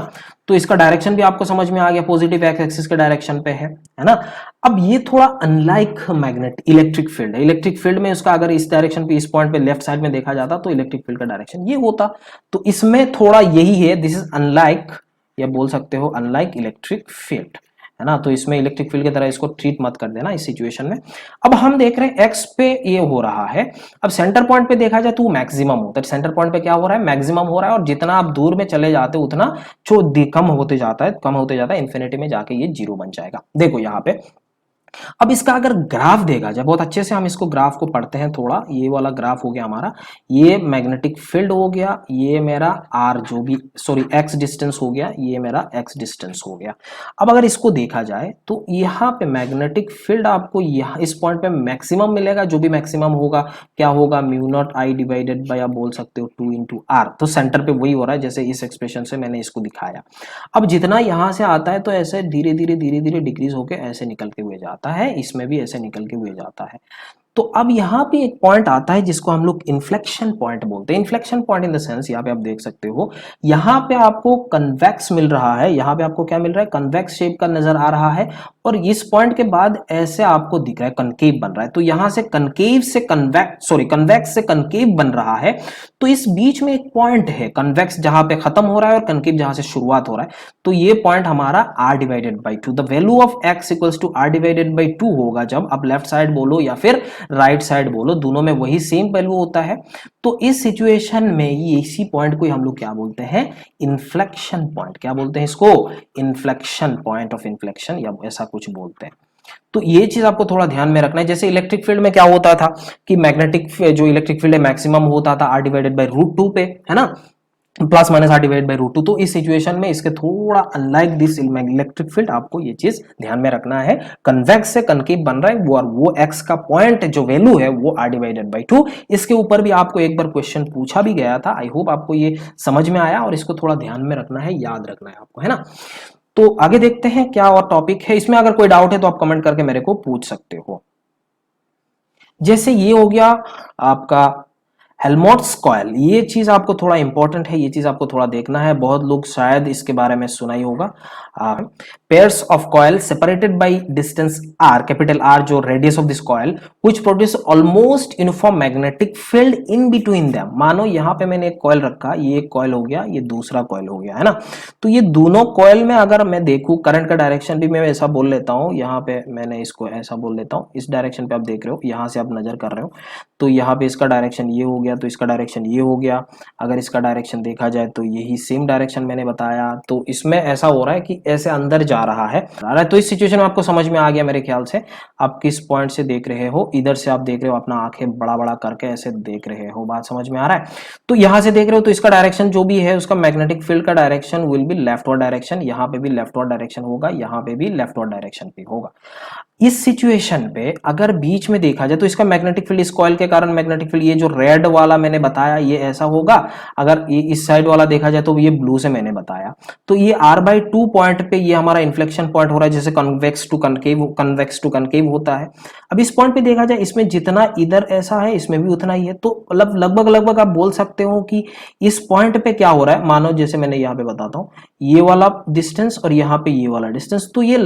Speaker 1: तो इसका डायरेक्शन भी आपको समझ में आ गया, पॉजिटिव एक्स एक्सिस के डायरेक्शन पे है ना? अब ये थोड़ा अनलाइक मैग्नेट इलेक्ट्रिक फील्ड है। इलेक्ट्रिक फील्ड में उसका अगर इस डायरेक्शन पे, इस पॉइंट पे लेफ्ट साइड में देखा जाता तो इलेक्ट्रिक फील्ड का डायरेक्शन ये होता। तो इसमें थोड़ा यही है, दिस इज अनलाइक, या बोल सकते हो अनलाइक इलेक्ट्रिक फील्ड, है ना? तो इसमें इलेक्ट्रिक फील्ड की तरह इसको ट्रीट मत कर देना इस सिचुएशन में। अब हम देख रहे हैं एक्स पे ये हो रहा है। अब सेंटर पॉइंट पे देखा जाए तो मैक्सिमम होता है। सेंटर पॉइंट पे क्या हो रहा है? मैक्सिमम हो रहा है, और जितना आप दूर में चले जाते हो उतना जो कम होते जाता है, कम होते जाता है, इन्फिनिटी में जाके ये जीरो बन जाएगा। देखो यहाँ पे अब इसका अगर ग्राफ देखा जाए, बहुत अच्छे से हम इसको ग्राफ को पढ़ते हैं थोड़ा। ये वाला ग्राफ हो गया हमारा, ये मैग्नेटिक फील्ड हो गया, ये मेरा आर जो भी सॉरी एक्स डिस्टेंस हो गया, ये मेरा एक्स डिस्टेंस हो गया। अब अगर इसको देखा जाए तो यहाँ पे मैग्नेटिक फील्ड आपको यहाँ इस पॉइंट पे मैक्सिमम मिलेगा। जो भी मैक्सिमम होगा क्या होगा? Mu not I divided bye, आप बोल सकते हो 2 इंटू आर। तो सेंटर पे वही हो रहा है जैसे इस एक्सप्रेशन से मैंने इसको दिखाया। अब जितना यहां से आता है तो ऐसे धीरे धीरे धीरे धीरे डिक्रीज होके ऐसे निकल के हुए जाता है, इसमें भी ऐसे निकल के हुए जाता है। तो अब यहाँ पे एक पॉइंट आता है जिसको हम लोग इन्फ्लेक्शन पॉइंट बोलते हैं। Inflection point in the sense, यहाँ पे आप देख सकते हो, यहाँ पे आपको कन्वेक्स मिल रहा है। यहाँ पे आपको क्या मिल रहा है? कन्वेक्स शेप का नजर आ रहा है, और इस पॉइंट के बाद ऐसे आपको दिख रहा है कनकेव बन रहा है। तो यहाँ से कनकेव से कन्वेक्स, सॉरी कन्वेक्स से कनकेव बन रहा है। तो इस बीच में एक पॉइंट है कन्वेक्स जहां पे खत्म हो रहा है और कनकेव जहां से शुरुआत हो रहा है। तो ये पॉइंट हमारा r divided by 2, the value of x equals to r divided by 2 होगा। जब आप लेफ्ट साइड बोलो या फिर राइट साइड बोलो, दोनों में वही सेम वैल्यू होता है। तो इस सिचुएशन में ये इसी पॉइंट को हम लोग क्या बोलते हैं? Inflection point. क्या बोलते हैं इसको? इन्फ्लेक्शन पॉइंट ऑफ इन्फ्लेक्शन, या ऐसा कुछ बोलते हैं। तो ये चीज आपको थोड़ा ध्यान में रखना है। जैसे इलेक्ट्रिक फील्ड में क्या होता था कि मैग्नेटिक जो इलेक्ट्रिक फील्ड है मैक्सिमम होता था r डिवाइडेड बाई रूट 2 पे, है ना? Plus minus r divide by root 2। तो इस सिचुएशन में इसके थोड़ा अनलाइक दिस इलेक्ट्रिक फील्ड, आपको ये चीज ध्यान में रखना है। कन्वेक्स से कनकेव बन रहा है वो, और वो x का पॉइंट जो वैल्यू है वो r डिवाइडेड बाई 2। इसके ऊपर भी आपको एक बार क्वेश्चन पूछा भी गया था। आई होप आपको ये समझ में आया, और इसको थोड़ा ध्यान में रखना है, याद रखना है आपको, है ना? तो आगे देखते हैं क्या और टॉपिक है। इसमें अगर कोई डाउट है तो आप कमेंट करके मेरे को पूछ सकते हो। जैसे ये हो गया आपका हेल्महोल्ट्ज कॉइल। ये चीज आपको थोड़ा इंपॉर्टेंट है, ये चीज आपको थोड़ा देखना है। बहुत लोग शायद इसके बारे में सुना ही होगा। Pairs of coil separated by distance r, capital R जो radius of this coil, which produce almost uniform magnetic field in between them. मानो यहाँ पे मैंने एक कॉइल रखा, ये एक कॉइल हो गया, ये दूसरा कॉइल हो गया, है ना? तो ये दोनों कॉइल में अगर मैं देखूं, करंट का डायरेक्शन भी मैं ऐसा बोल लेता हूं, यहाँ पे मैंने इसको ऐसा बोल लेता हूं। इस डायरेक्शन पे आप देख रहे हो, यहाँ से आप नजर कर रहे हो, तो यहाँ पे इसका डायरेक्शन ये हो गया, तो इसका डायरेक्शन ये हो गया। अगर इसका डायरेक्शन देखा जाए तो यही सेम डायरेक्शन मैंने बताया। तो इसमें ऐसा हो रहा है कि ऐसे अंदर जा रहा है। तो इस सिचुएशन में आपको समझ में आ गया मेरे ख्याल से। आप किस पॉइंट से देख रहे हो? इधर से आप देख रहे हो, अपना आंखें बड़ा बड़ा करके ऐसे देख रहे हो। बात समझ में आ रहा है? तो यहाँ से देख रहे हो तो इसका डायरेक्शन जो भी है, उसका मैग्नेटिक फील्ड का direction will be leftward direction. यहाँ पे भी लेफ्टवर्ड डायरेक्शन होगा, यहाँ पे भी लेफ्टवर्ड डायरेक्शन पे होगा। इस सिचुएशन पे अगर बीच में देखा जाए तो इसका मैग्नेटिक फील्ड, इस कॉइल के कारण मैग्नेटिक फील्ड, ये जो रेड वाला मैंने बताया ये ऐसा होगा, अगर ये इस साइड वाला देखा जाए तो ये ब्लू से मैंने बताया। तो ये r/2 पॉइंट पे ये हमारा इन्फ्लेक्शन पॉइंट हो रहा है, जैसे कन्वेक्स टू कनकेव होता है। अब इस पॉइंट पे देखा जाए, इसमें जितना इधर ऐसा है इसमें भी उतना ही है, तो लगभग आप बोल सकते हो कि इस पॉइंट पे क्या हो रहा है। मानो जैसे मैंने यहाँ पे बताता हूँ, ये वाला डिस्टेंस और यहाँ पे ये वाला डिस्टेंस, तो ये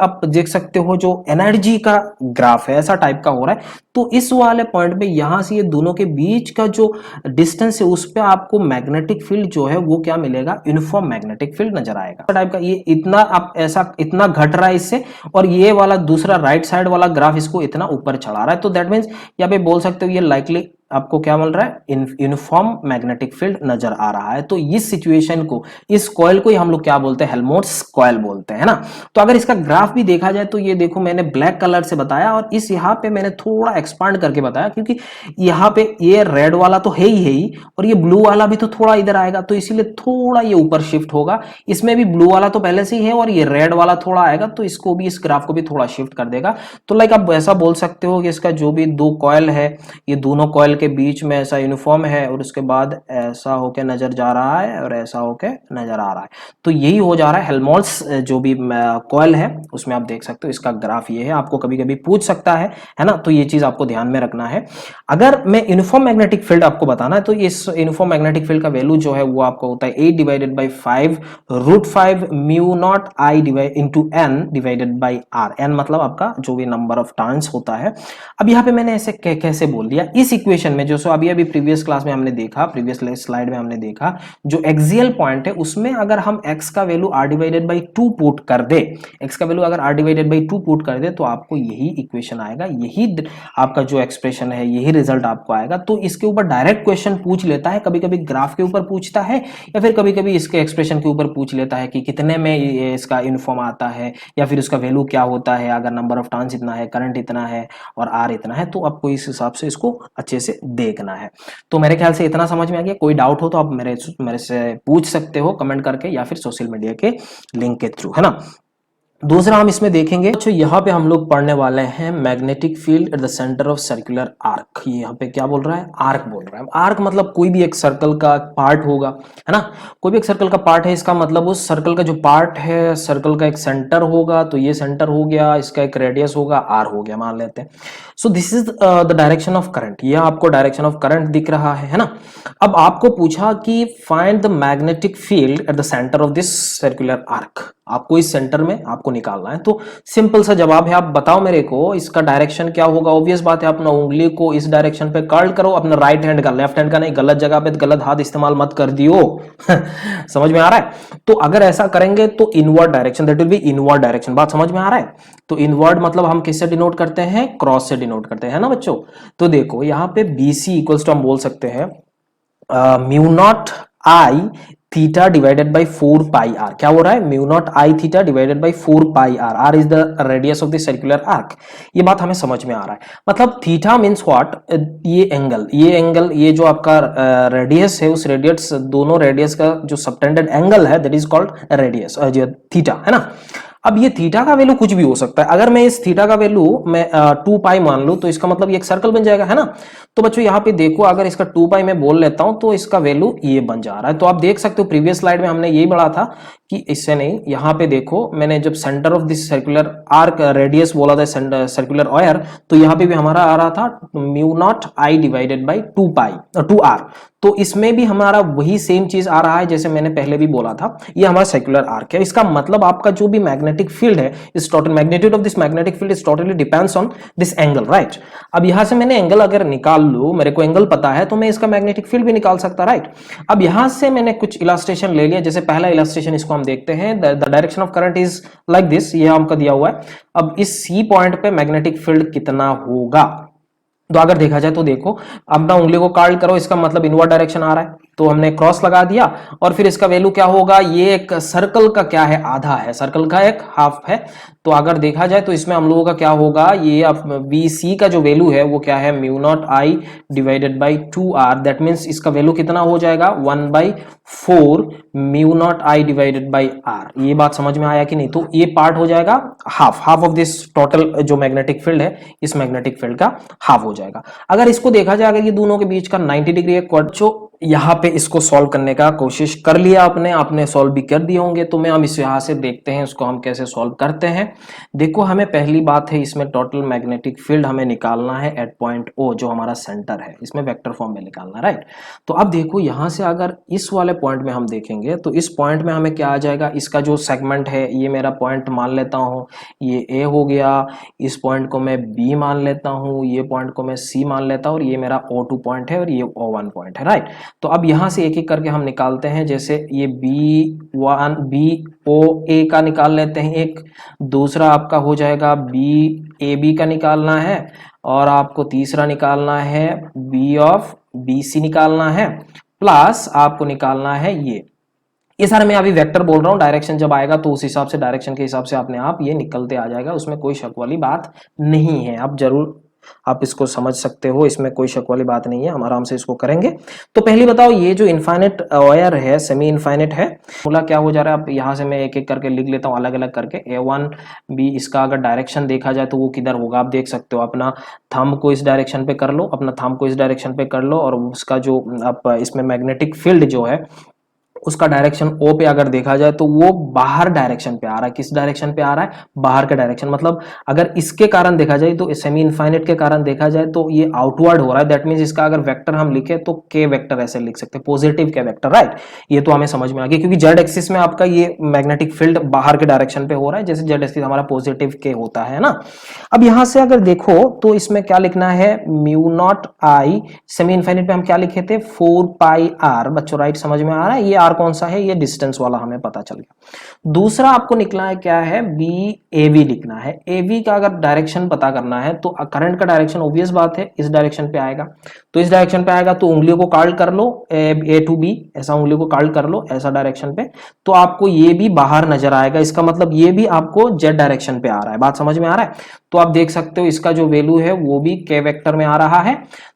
Speaker 1: आप देख सकते हो जो एनर्जी का ग्राफ है ऐसा टाइप का हो रहा है। तो इस वाले पॉइंट पे यहां से ये दोनों के बीच का जो डिस्टेंस है उस पे आपको मैग्नेटिक फील्ड जो है वो क्या मिलेगा, यूनिफॉर्म मैग्नेटिक फील्ड नजर आएगा टाइप का। ये इतना आप ऐसा इतना घट रहा है इससे, और ये वाला दूसरा राइट साइड वाला ग्राफ इसको इतना ऊपर चढ़ा रहा है। तो दैट मीन्स यहाँ पे बोल सकते हो ये लाइकली आपको क्या मिल रहा है, यूनिफॉर्म मैग्नेटिक फील्ड नजर आ रहा है। तो इस सिचुएशन को, इस कॉइल को ही हम लोग क्या बोलते हैं, हेल्महोल्ट्ज कॉइल बोलते हैं ना। तो अगर इसका ग्राफ भी देखा जाए तो ये देखो मैंने ब्लैक कलर से बताया और इस यहाँ पे मैंने थोड़ा एक्सपांड करके बताया, क्योंकि यहाँ पे ये रेड वाला तो है ही और ये ब्लू वाला भी तो थोड़ा इधर आएगा, तो इसीलिए थोड़ा ये ऊपर शिफ्ट होगा। इसमें भी ब्लू वाला तो पहले से ही है और ये रेड वाला थोड़ा आएगा, तो इसको भी, इस ग्राफ को भी थोड़ा शिफ्ट कर देगा। तो लाइक आप ऐसा बोल सकते हो कि इसका जो भी दो कॉइल है, ये दोनों कॉइल के बीच में ऐसा यूनिफॉर्म है और उसके बाद ऐसा होके नजर जा रहा है और ऐसा होके नजर आ रहा है। तो यही हो जा रहा है हेल्महोल्ट्ज जो भी कॉइल है उसमें। आप देख सकते हो इसका ग्राफ ये है, आपको कभी कभी पूछ सकता है ना। तो ये चीज आपको ध्यान में रखना है। अगर मैं यूनिफॉर्म मैग्नेटिक फील्ड आपको बताना है तो इस यूनिफॉर्म मैग्नेटिक फील्ड का वैल्यू जो है वो आपको होता है 8/5 √5 μ0 I into n divided by r। n मतलब आपका जो भी नंबर ऑफ टर्न्स होता है। अब यहाँ पे मैंने ऐसे कैसे बोल दिया, इस इक्वेशन में जो अभी प्रीवियस क्लास में हमने देखा, प्रीवियस स्लाइड में हमने देखा, जो एक्सियल पॉइंट है उसमें अगर हम x का वैल्यू r/2 पुट कर दे, x का वैल्यू अगर r/2 पुट कर दे तो आपको यही इक्वेशन आएगा, यही आपका जो एक्सप्रेशन है, यही रिजल्ट आपको आएगा। तो इसके ऊपर डायरेक्ट क्वेश्चन पूछ लेता है, कभी कभी ग्राफ के ऊपर पूछता है या फिर कभी कभी इसके एक्सप्रेशन के ऊपर पूछ लेता है कि कितने में इसका यूनिफॉर्म आता है या फिर उसका वैल्यू क्या होता है अगर नंबर ऑफ टर्न्स इतना है, करंट इतना है और r इतना है। तो आपको इस हिसाब से इसको अच्छे से देखना है। तो मेरे ख्याल से इतना समझ में आ गया। कोई डाउट हो तो आप मेरे से पूछ सकते हो कमेंट करके या फिर सोशल मीडिया के लिंक के थ्रू, है ना। दूसरा हम इसमें देखेंगे, तो यहाँ पे हम लोग पढ़ने वाले हैं magnetic field at the centre of circular arc. ये यहाँ पे क्या बोल रहा है, आर्क बोल रहा है। आर्क मतलब कोई भी एक सर्कल का पार्ट होगा, है ना। कोई भी एक सर्कल का पार्ट है, इसका मतलब उस सर्कल का जो पार्ट है, सर्कल का एक सेंटर होगा, तो ये सेंटर हो गया, इसका एक रेडियस होगा, आर हो गया मान लेते हैं। So this is the direction of current. ये आपको डायरेक्शन ऑफ करंट दिख रहा है ना। अब आपको पूछा कि find the magnetic field at the centre of this circular arc. आपको इस सेंटर में आपको निकालना है। तो सिंपल सा जवाब है, आप बताओ मेरे को इसका डायरेक्शन क्या होगा। ऑब्वियस बात है, अपना उंगली को इस डायरेक्शन पे कर्ल करो, अपना राइट हैंड का, लेफ्ट हैंड का नहीं, गलत जगह पे गलत हाथ इस्तेमाल मत कर दियो समझ में आ रहा है। तो अगर ऐसा करेंगे तो inward direction, that will B inward direction. बात समझ में आ रहा है। तो इनवर्ड मतलब हम किससे डिनोट करते हैं, क्रॉस से डिनोट करते हैं ना बच्चों। तो देखो यहाँ पे BC इक्वल्स टू हम बोल सकते हैं μ0 I theta divided by 4 pi r. क्या हो रहा है, mu not i theta divided by 4 pi r. R is the radius of the circular arc. ये बात हमें समझ में आ रहा है। मतलब थीटा मींस व्हाट, ये एंगल ये जो आपका रेडियस है, उस रेडियस, दोनों रेडियस का जो सबटेंडेड एंगल है that is called radius, theta, है ना। अब ये थीटा का वैल्यू कुछ भी हो सकता है। अगर मैं इस थीटा का वैल्यू मैं 2 पाई मान लूं तो इसका मतलब ये एक सर्कल बन जाएगा, है ना। तो बच्चों यहाँ पे देखो, अगर इसका 2 पाई मैं बोल लेता हूं तो इसका वैल्यू ये बन जा रहा है। तो आप देख सकते हो प्रीवियस स्लाइड में हमने यही पढ़ा था कि इससे नहीं, यहाँ पे देखो मैंने जब centre of this circular arc radius बोला था सर्कुलर वायर, तो यहाँ पे भी हमारा आ रहा था μ0 I डिवाइडेड बाई 2r। तो इसमें भी हमारा वही सेम चीज आ रहा है जैसे मैंने पहले भी बोला था, ये हमारा सर्कुलर आर्क है। इसका मतलब आपका जो भी मैग्नेटिक फील्ड है, इस total magnitude of this magnetic field is totally depends on this angle, right. अब यहां से मैंने एंगल अगर निकाल लूं, मेरे को एंगल पता है तो मैं इसका मैग्नेटिक फील्ड भी निकाल सकता, राइट। अब यहां से मैंने कुछ इलस्ट्रेशन ले लिया। जैसे पहला इलस्ट्रेशन इसको हम देखते हैं, the direction of current is like this, ये हमको दिया हुआ है। अब इस C पॉइंट पे मैग्नेटिक फील्ड कितना होगा, तो अगर देखा जाए तो देखो, अपना उंगली को कर्ल करो, इसका मतलब इनवर्ड डायरेक्शन आ रहा है, तो हमने क्रॉस लगा दिया। और फिर इसका वैल्यू क्या होगा, ये एक सर्कल का क्या है, आधा है, सर्कल का एक हाफ है, तो अगर देखा जाए तो इसमें हम लोगों का क्या होगा, ये बी सी का जो वैल्यू है वो क्या है, mu not I divided by 2r, that means इसका वैल्यू कितना हो जाएगा 1/4 mu not I divided by r. ये बात समझ में आया कि नहीं? तो ये पार्ट हो जाएगा हाफ ऑफ दिस टोटल जो मैग्नेटिक फील्ड है, इस मैग्नेटिक फील्ड का हाफ हो जाएगा। अगर इसको देखा जाए, अगर ये दोनों के बीच का 90 डिग्री है, जो यहाँ पे इसको सॉल्व करने का कोशिश कर लिया आपने सॉल्व भी कर दिए होंगे। तो मैं हम इस यहाँ से देखते हैं इसको हम कैसे सॉल्व करते हैं। देखो, हमें पहली बात है इसमें टोटल मैग्नेटिक फील्ड हमें निकालना है एट पॉइंट ओ, जो हमारा सेंटर है, इसमें वेक्टर फॉर्म में निकालना, राइट। तो अब देखो यहाँ से अगर इस वाले पॉइंट में हम देखेंगे तो इस पॉइंट में हमें क्या आ जाएगा, इसका जो सेगमेंट है, ये मेरा पॉइंट मान लेता हूँ, ये ए हो गया, इस पॉइंट को मैं बी मान लेता हूँ, ये पॉइंट को मैं सी मान लेता हूँ, और ये मेरा O2 पॉइंट है और ये O1 पॉइंट है, राइट। तो अब यहाँ से एक एक करके हम निकालते हैं। जैसे ये B1 BOA का निकाल लेते हैं एक, दूसरा आपका हो जाएगा BAB का निकालना है, और आपको तीसरा निकालना है B ऑफ BC निकालना है, प्लस आपको निकालना है ये सारे मैं अभी वेक्टर बोल रहा हूँ, डायरेक्शन जब आएगा तो उस हिसाब से, डायरेक्शन के हिसाब से अपने आप ये निकलते आ जाएगा, उसमें कोई शक वाली बात नहीं है। आप जरूर आप इसको समझ सकते हो, इसमें कोई शक वाली बात नहीं है, हम आराम से इसको करेंगे। तो पहले बताओ, ये जो इनफाइनाइट वायर है, सेमी इनफाइनाइट है, बोला क्या हो जा रहा है। अब यहाँ से मैं एक एक करके लिख लेता हूँ अलग अलग करके। A1 B, इसका अगर डायरेक्शन देखा जाए तो वो किधर होगा, आप देख सकते हो। अपना थंब को इस डायरेक्शन पे कर लो, अपना थंब को इस डायरेक्शन पे कर लो, और उसका जो आप इसमें मैग्नेटिक फील्ड जो है उसका डायरेक्शन ओ पे अगर देखा जाए तो वो बाहर डायरेक्शन पे आ रहा है। किस डायरेक्शन पे आ रहा है, बाहर के डायरेक्शन। मतलब अगर इसके कारण देखा जाए तो सेमी इनफाइनाइट के कारण देखा जाए तो ये आउटवर्ड हो रहा है। दैट मींस इसका अगर वेक्टर हम लिखे तो के वेक्टर ऐसे लिख सकते हैं, पॉजिटिव के वेक्टर, राइट। ये तो हमें समझ में आ गया, क्योंकि जेड एक्सिस में आपका ये मैग्नेटिक फील्ड बाहर के डायरेक्शन पे हो रहा है, जैसे जेड एक्सिस हमारा पॉजिटिव के होता है ना। अब यहां से अगर देखो तो इसमें क्या लिखना है, mu not I, semi infinite पे हम क्या लिखे थे 4πr। बच्चों राइट, समझ में आ रहा है। ये आर कौन सा है, ये डिस्टेंस वाला हमें पता चल गया। दूसरा आपको निकला है क्या है, बी ए वी लिखना है। ए वी का अगर डायरेक्शन पता करना है तो करंट का डायरेक्शन ऑब्वियस बात है इस डायरेक्शन पे आएगा। तो इस डायरेक्शन पे आएगा तो उंगलियों को कार्ड कर लो, ए टू बी, ऐसा उंगलियों को कार्ड कर लो ऐसा डायरेक्शन पे, तो आपको ये भी बाहर नजर आएगा। इसका मतलब ये भी आपको जेड डायरेक्शन पे आ रहा है। बात समझ में आ रहा है। तो आप देख सकते हो इसका जो वैल्यू है वो भी के वेक्टर में आ रहा है।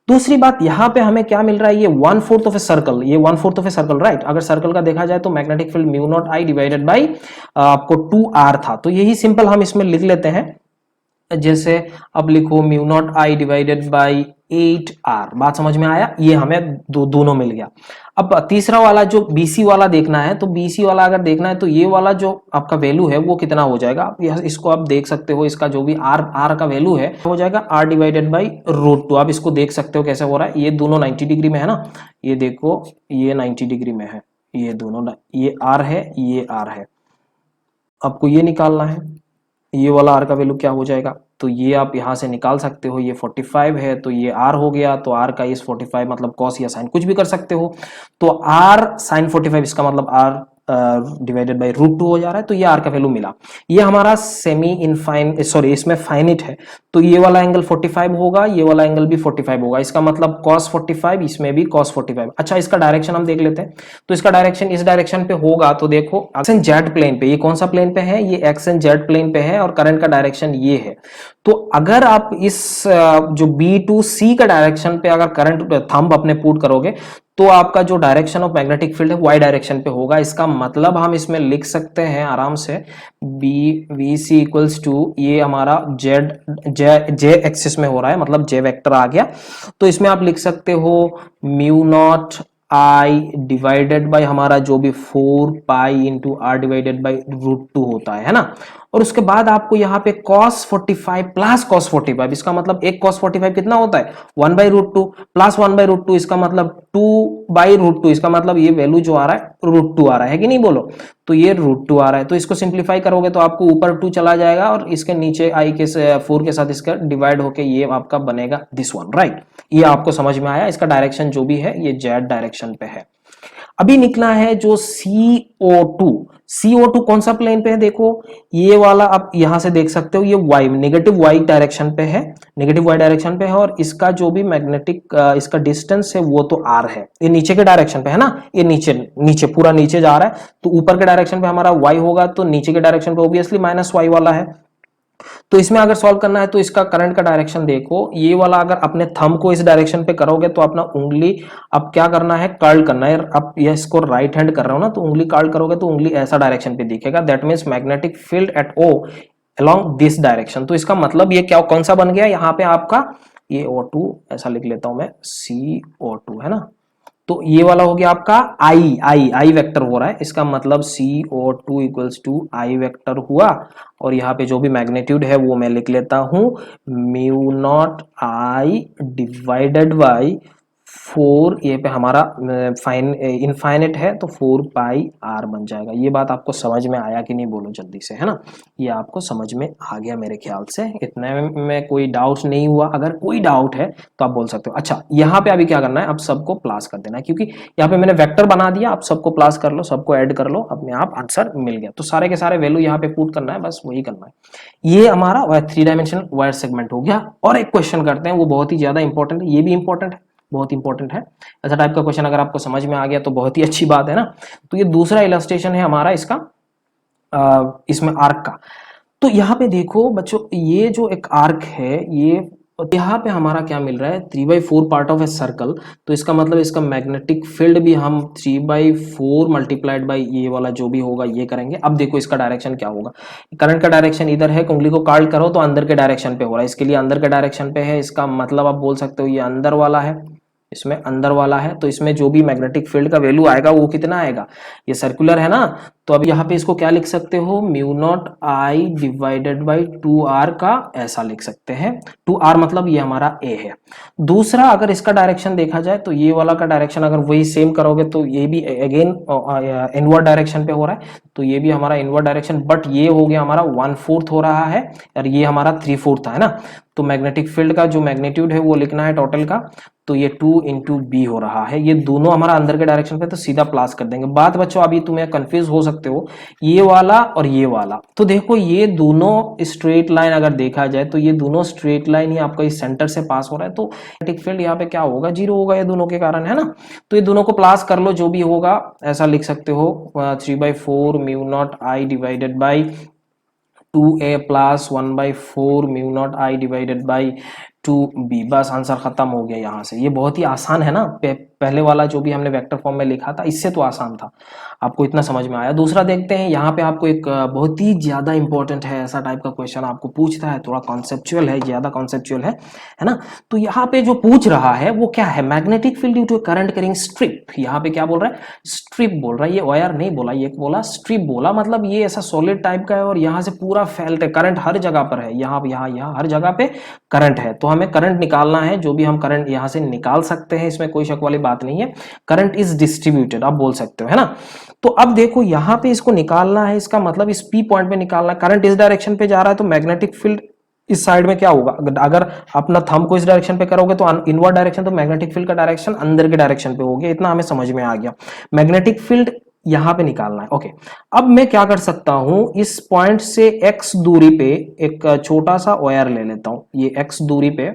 Speaker 1: दूसरी बात, यहां पे हमें क्या मिल रहा है, ये 1/4 ऑफ ए सर्कल, ये 1/4 ऑफ ए सर्कल, राइट। अगर सर्कल का देखा जाए तो magnetic field mu not I divided by आपको 2r था। तो यही सिंपल हम इसमें लिख लेते हैं। जैसे अब लिखो mu not I divided by 8r। बात समझ में आया। ये हमें दोनों मिल गया। अब तीसरा वाला जो BC वाला देखना है, तो BC वाला अगर देखना है तो ये वाला जो आपका वैल्यू है वो कितना हो जाएगा, इसको आप देख सकते हो। इसका जो भी r का वैल्यू है हो जाएगा r डिवाइडेड बाई √2। आप इसको देख सकते हो कैसे हो रहा है। ये दोनों 90 डिग्री में है ना, ये देखो ये 90 डिग्री में है, ये दोनों, ये r है, ये r है। आपको ये निकालना है, ये वाला r का वैल्यू क्या हो जाएगा, तो ये आप यहां से निकाल सकते हो। ये 45 है तो ये r हो गया, तो r का इस 45 मतलब cos या sin कुछ भी कर सकते हो। तो r sin 45 इसका मतलब r डिवाइडेड बाई √2 हो जा रहा है। तो ये r का वैल्यू मिला। ये हमारा सेमी इनफाइन, सॉरी इसमें फाइनिट है, तो ये वाला एंगल 45 होगा, ये वाला एंगल भी 45 होगा। इसका मतलब cos 45, इसमें भी cos 45। अच्छा, इसका डायरेक्शन हम देख लेते हैं। तो इसका डायरेक्शन इस डायरेक्शन पे होगा, तो देखो एक्स एंड जेड प्लेन पे, ये कौन सा प्लेन पे है, ये एक्स एंड जेड प्लेन पे है, और करंट का डायरेक्शन ये है। तो अगर आप इस जो B टू C का डायरेक्शन पे अगर करंट थंब अपने पुट करोगे तो आपका जो डायरेक्शन ऑफ मैग्नेटिक फील्ड है y डायरेक्शन पे होगा। इसका मतलब हम इसमें लिख सकते हैं आराम से BVC इक्वल्स टू, ये हमारा जे एक्सिस में हो रहा है, मतलब जे वेक्टर आ गया। तो इसमें आप लिख सकते हो mu not I divided by हमारा जो भी 4π इंटू r डिवाइडेड बाई √2 होता है ना। और उसके बाद आपको यहाँ पे cos 45 प्लस cos 45, इसका मतलब एक cos 45 कितना होता है 1/√2 प्लस 1/√2, इसका मतलब 2/√2, इसका मतलब ये वैल्यू जो आ रहा है √2 आ रहा है कि नहीं, बोलो। तो ये √2 आ रहा है, तो इसको सिंप्लीफाई करोगे तो आपको ऊपर 2 चला जाएगा और इसके नीचे आई के 4 के साथ इसका डिवाइड होके ये आपका बनेगा दिस वन, राइट। ये आपको समझ में आया। इसका डायरेक्शन जो भी है ये जेड डायरेक्शन पे है। अभी निकला है जो CO2 कौन सा प्लेन पे है, देखो ये वाला आप यहां से देख सकते हो, ये y नेगेटिव y डायरेक्शन पे है, नेगेटिव y डायरेक्शन पे है। और इसका जो भी मैग्नेटिक इसका डिस्टेंस है वो तो r है, ये नीचे के डायरेक्शन पे है ना, ये नीचे नीचे पूरा नीचे जा रहा है। तो ऊपर के डायरेक्शन पे हमारा y होगा, तो नीचे के डायरेक्शन पे ऑब्वियसली -y वाला है। तो इसमें अगर सॉल्व करना है तो इसका करंट का डायरेक्शन देखो, ये वाला अगर अपने थंब को इस डायरेक्शन पे करोगे तो अपना उंगली अब क्या करना है, कर्ल करना है। अब ये इसको राइट हैंड कर रहा हूं ना, तो उंगली कर्ल करोगे तो उंगली ऐसा डायरेक्शन पे दिखेगा, that means magnetic field at O along this direction. तो इसका मतलब ये क्या कौन सा बन गया यहाँ पे आपका, ये O2 ऐसा लिख लेता हूं मैं, CO2 है ना। तो ये वाला हो गया आपका आई वेक्टर हो रहा है, इसका मतलब CO2 equals to I vector हुआ। और यहाँ पे जो भी मैग्नीट्यूड है वो मैं लिख लेता हूं, mu not I divided by 4, ये पे हमारा फाइन इनफाइनेट है तो 4 पाई आर बन जाएगा। ये बात आपको समझ में आया कि नहीं, बोलो जल्दी से, है ना। ये आपको समझ में आ गया मेरे ख्याल से, इतने में कोई डाउट नहीं हुआ। अगर कोई डाउट है तो आप बोल सकते हो। अच्छा, यहाँ पे अभी क्या करना है, अब सबको प्लस कर देना है, क्योंकि यहाँ पे मैंने वेक्टर बना दिया, आप सबको प्लस कर लो, सबको ऐड कर लो, अपने आप आंसर मिल गया। तो सारे के सारे वैल्यू यहाँ पे पुट करना है, बस वही करना है। ये हमारा 3 डायमेंशनल वायर सेगमेंट हो गया। और एक क्वेश्चन करते हैं, वो बहुत ही ज्यादा इंपॉर्टेंट है, ये भी इंपॉर्टेंट है, बहुत इंपॉर्टेंट है। ऐसा टाइप का क्वेश्चन अगर आपको समझ में आ गया तो बहुत ही अच्छी बात है ना। तो ये दूसरा इलस्ट्रेशन है हमारा इसका, इसमें आर्क का। तो यहाँ पे देखो बच्चों, ये जो एक आर्क है, ये यहाँ पे हमारा क्या मिल रहा है, 3/4 पार्ट ऑफ ए सर्कल। तो इसका मतलब इसका मैग्नेटिक फील्ड भी हम 3/4 मल्टीप्लाइड बाई ये वाला जो भी होगा ये करेंगे। अब देखो इसका डायरेक्शन क्या होगा, करंट का डायरेक्शन इधर है, उंगली को कर्ल करो तो अंदर के डायरेक्शन पे हो रहा है, इसके लिए अंदर के डायरेक्शन पे है। इसका मतलब आप बोल सकते हो ये अंदर वाला है, इसमें अंदर वाला है, तो इसमें जो भी मैग्नेटिक फील्ड का वैल्यू आएगा वो कितना आएगा, ये सर्कुलर है ना। तो अब यहाँ पे इसको क्या लिख सकते हो, mu not I divided by 2r का ऐसा लिख सकते हैं। 2r मतलब ये हमारा a है। दूसरा अगर इसका डायरेक्शन देखा जाए तो ये वाला का डायरेक्शन अगर वही सेम करोगे तो ये भी अगेन इनवर्ड डायरेक्शन पे हो रहा है, तो ये भी हमारा इनवर्ड डायरेक्शन, बट ये हो गया हमारा 1/4 हो रहा है और ये हमारा 3/4 है ना। तो मैग्नेटिक फील्ड का जो मैग्नीट्यूड है वो लिखना है टोटल का, तो ये 2 इंटू बी हो रहा है। ये दोनों हमारा अंदर के डायरेक्शन पे, तो सीधा प्लस कर देंगे। बात बच्चों अभी तुम्हें कंफ्यूज हो सकते हो, ये वाला और ये वाला, तो देखो ये दोनों स्ट्रेट लाइन अगर देखा जाए तो ये दोनों स्ट्रेट लाइन ही आपका इस सेंटर से पास हो रहा है, तो मैग्नेटिक फील्ड यहाँ पे क्या होगा, 0 होगा ये दोनों के कारण, है ना। तो ये दोनों को प्लस कर लो, जो भी होगा ऐसा लिख सकते हो, 3/4 mu not I divided by 2a plus 1/4 mu not I divided by 2b। बस आंसर खत्म हो गया यहाँ से। ये बहुत ही आसान है ना, पहले वाला जो भी हमने वेक्टर फॉर्म में लिखा था इससे तो आसान था, आपको इतना समझ में आया। दूसरा देखते हैं, यहाँ पे आपको एक बहुत ही ज्यादा इंपॉर्टेंट है, ऐसा टाइप का क्वेश्चन आपको पूछता है, थोड़ा कॉन्सेप्चुअल है, ज्यादा कॉन्सेप्चुअल है ना। तो यहाँ पे जो पूछ रहा है वो क्या है, magnetic field due to current carrying strip. यहाँ पे क्या बोल रहा है, स्ट्रिप बोल रहा है, ये वायर नहीं बोला, ये बोला स्ट्रिप बोला, मतलब ये ऐसा सॉलिड टाइप का है और यहाँ से पूरा फैलते, करंट हर जगह पर है, यहाँ यहाँ यहाँ हर जगह पे करंट है। तो हमें करंट निकालना है, जो भी हम करंट यहाँ से निकाल सकते हैं, इसमें कोई शक वाली बात नहीं है। करंट इज डिस्ट्रीब्यूटेड आप बोल सकते हो, है ना। तो अब देखो यहाँ पे इसको निकालना है, इसका मतलब इस पी पॉइंट पे निकालना है। करंट इस डायरेक्शन पे जा रहा है तो मैग्नेटिक फील्ड इस साइड में क्या होगा, अगर अपना थंब को इस डायरेक्शन पे करोगे तो इनवर्ड डायरेक्शन, तो मैग्नेटिक फील्ड का डायरेक्शन अंदर के डायरेक्शन पे हो गया। इतना हमें समझ में आ गया, मैग्नेटिक फील्ड यहां पे निकालना है। ओके, अब मैं क्या कर सकता हूं, इस पॉइंट से x दूरी पे एक छोटा सा वायर ले लेता हूं, ये x दूरी पे,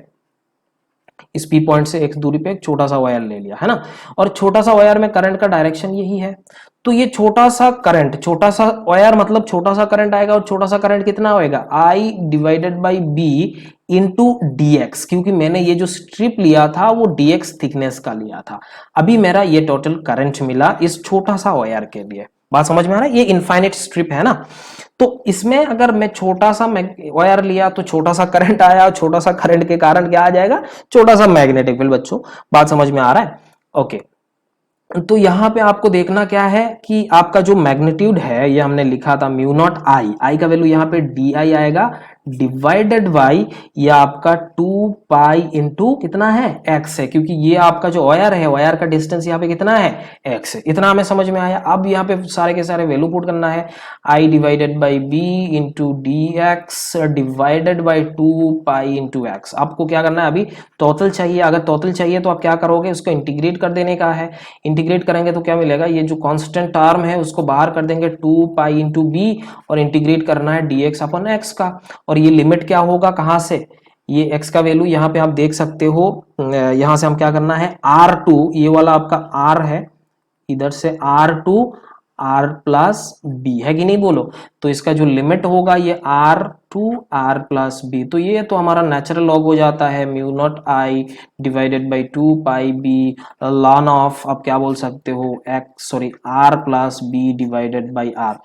Speaker 1: इस पी पॉइंट से x दूरी पे एक छोटा सा वायर ले लिया, है ना। और छोटा सा वायर में करंट का डायरेक्शन यही है, तो ये छोटा सा करंट, छोटा सा वायर मतलब छोटा सा करंट आएगा, और छोटा सा करंट कितना होएगा, I divided by b into dx, क्योंकि मैंने ये जो स्ट्रिप लिया था वो dx थिकनेस का लिया था। अभी मेरा ये टोटल करंट मिला इस छोटा सा वायर के लिए, बात समझ में आ रहा है, ये इनफाइनाइट स्ट्रिप है ना। तो इसमें अगर मैं छोटा सा वायर लिया तो छोटा सा करंट आया, और छोटा सा करंट के कारण क्या आ जाएगा, छोटा सा मैग्नेटिक फील्ड। बच्चों बात समझ में आ रहा है, ओके। तो यहां पे आपको देखना क्या है कि आपका जो मैग्नीट्यूड है, ये हमने लिखा था म्यू नॉट आई का वैल्यू यहाँ पे डी आई आएगा, डिवाइडेड बाई ये आपका 2 पाई इंटू कितना है, x है, क्योंकि ये आपका जो वायर है, वायर का डिस्टेंस यहाँ पे कितना है, x है। इतना हमें समझ में आया। अब यहाँ पे सारे के सारे वैल्यू पुट करना है, I divided by b into d x divided by 2 pi into x. आपको क्या करना है, अभी टोटल चाहिए, अगर टोटल चाहिए तो आप क्या करोगे, उसको इंटीग्रेट कर देने का है। इंटीग्रेट करेंगे तो क्या मिलेगा, ये जो कांस्टेंट टर्म है उसको बाहर कर देंगे, 2 पाई इंटू बी, और इंटीग्रेट करना है dx अपन x का। और ये लिमिट क्या होगा, कहां से, ये x का वैल्यू यहाँ पे आप देख सकते हो, यहां से हम क्या करना है, R2, ये वाला आपका R है, इधर से R2 R प्लस B है कि नहीं बोलो। तो इसका जो लिमिट होगा ये R2 to are plus B. तो ये तो हमारा नेचुरल लॉग हो जाता है mu not I divided by 2 pi b ln of, आप क्या बोल सकते हो, r plus b divided by r.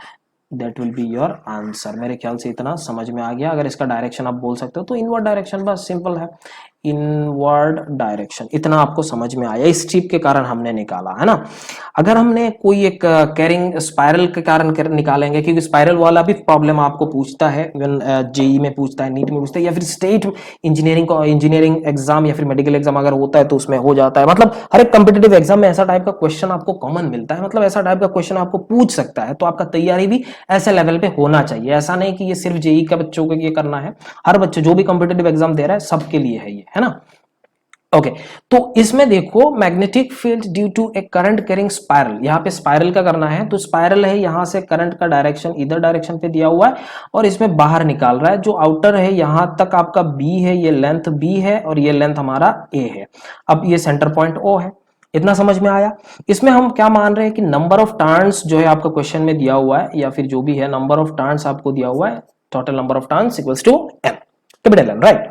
Speaker 1: That will be your answer. मेरे ख्याल से इतना समझ में आ गया। अगर इसका डायरेक्शन आप बोल सकते हो तो इनवर्ड डायरेक्शन, बस सिंपल है, इनवर्ड डायरेक्शन। इतना आपको समझ में आया, इस स्ट्रिप के कारण हमने निकाला है ना। अगर हमने कोई एक कैरिंग स्पाइरल के कारण निकालेंगे, क्योंकि स्पाइरल वाला भी प्रॉब्लम आपको पूछता है, इवन जेई में पूछता है, नीट में पूछता है, या फिर स्टेट इंजीनियरिंग एग्जाम या फिर मेडिकल एग्जाम अगर होता है तो उसमें हो जाता है। मतलब हर एक कॉम्पिटेटिव एग्जाम में ऐसा टाइप का क्वेश्चन आपको कॉमन मिलता है, मतलब ऐसा टाइप का क्वेश्चन आपको पूछ सकता है। तो आपका तैयारी भी ऐसे लेवल पे होना चाहिए। ऐसा नहीं कि ये सिर्फ जेई का बच्चों को ये करना है, हर बच्चे जो भी कॉम्पिटेटिव एग्जाम दे रहा है सबके लिए है ये, है ना। ओके तो इसमें देखो magnetic field due to a current carrying spiral, यहाँ पे स्पाइरल का करना है। तो स्पाइरल है, यहां से करंट का डायरेक्शन इधर डायरेक्शन पे दिया हुआ है और इसमें बाहर निकाल रहा है। जो आउटर है यहां तक आपका बी है, ये लेंथ बी है और ये लेंथ हमारा ए है। अब ये सेंटर पॉइंट ओ है। इतना समझ में आया। इसमें हम क्या मान रहे हैं कि नंबर ऑफ टर्न्स जो है आपका क्वेश्चन में दिया हुआ है, या फिर जो भी है नंबर ऑफ टर्न्स आपको दिया हुआ है, total number of turns equals to n, capital n, right.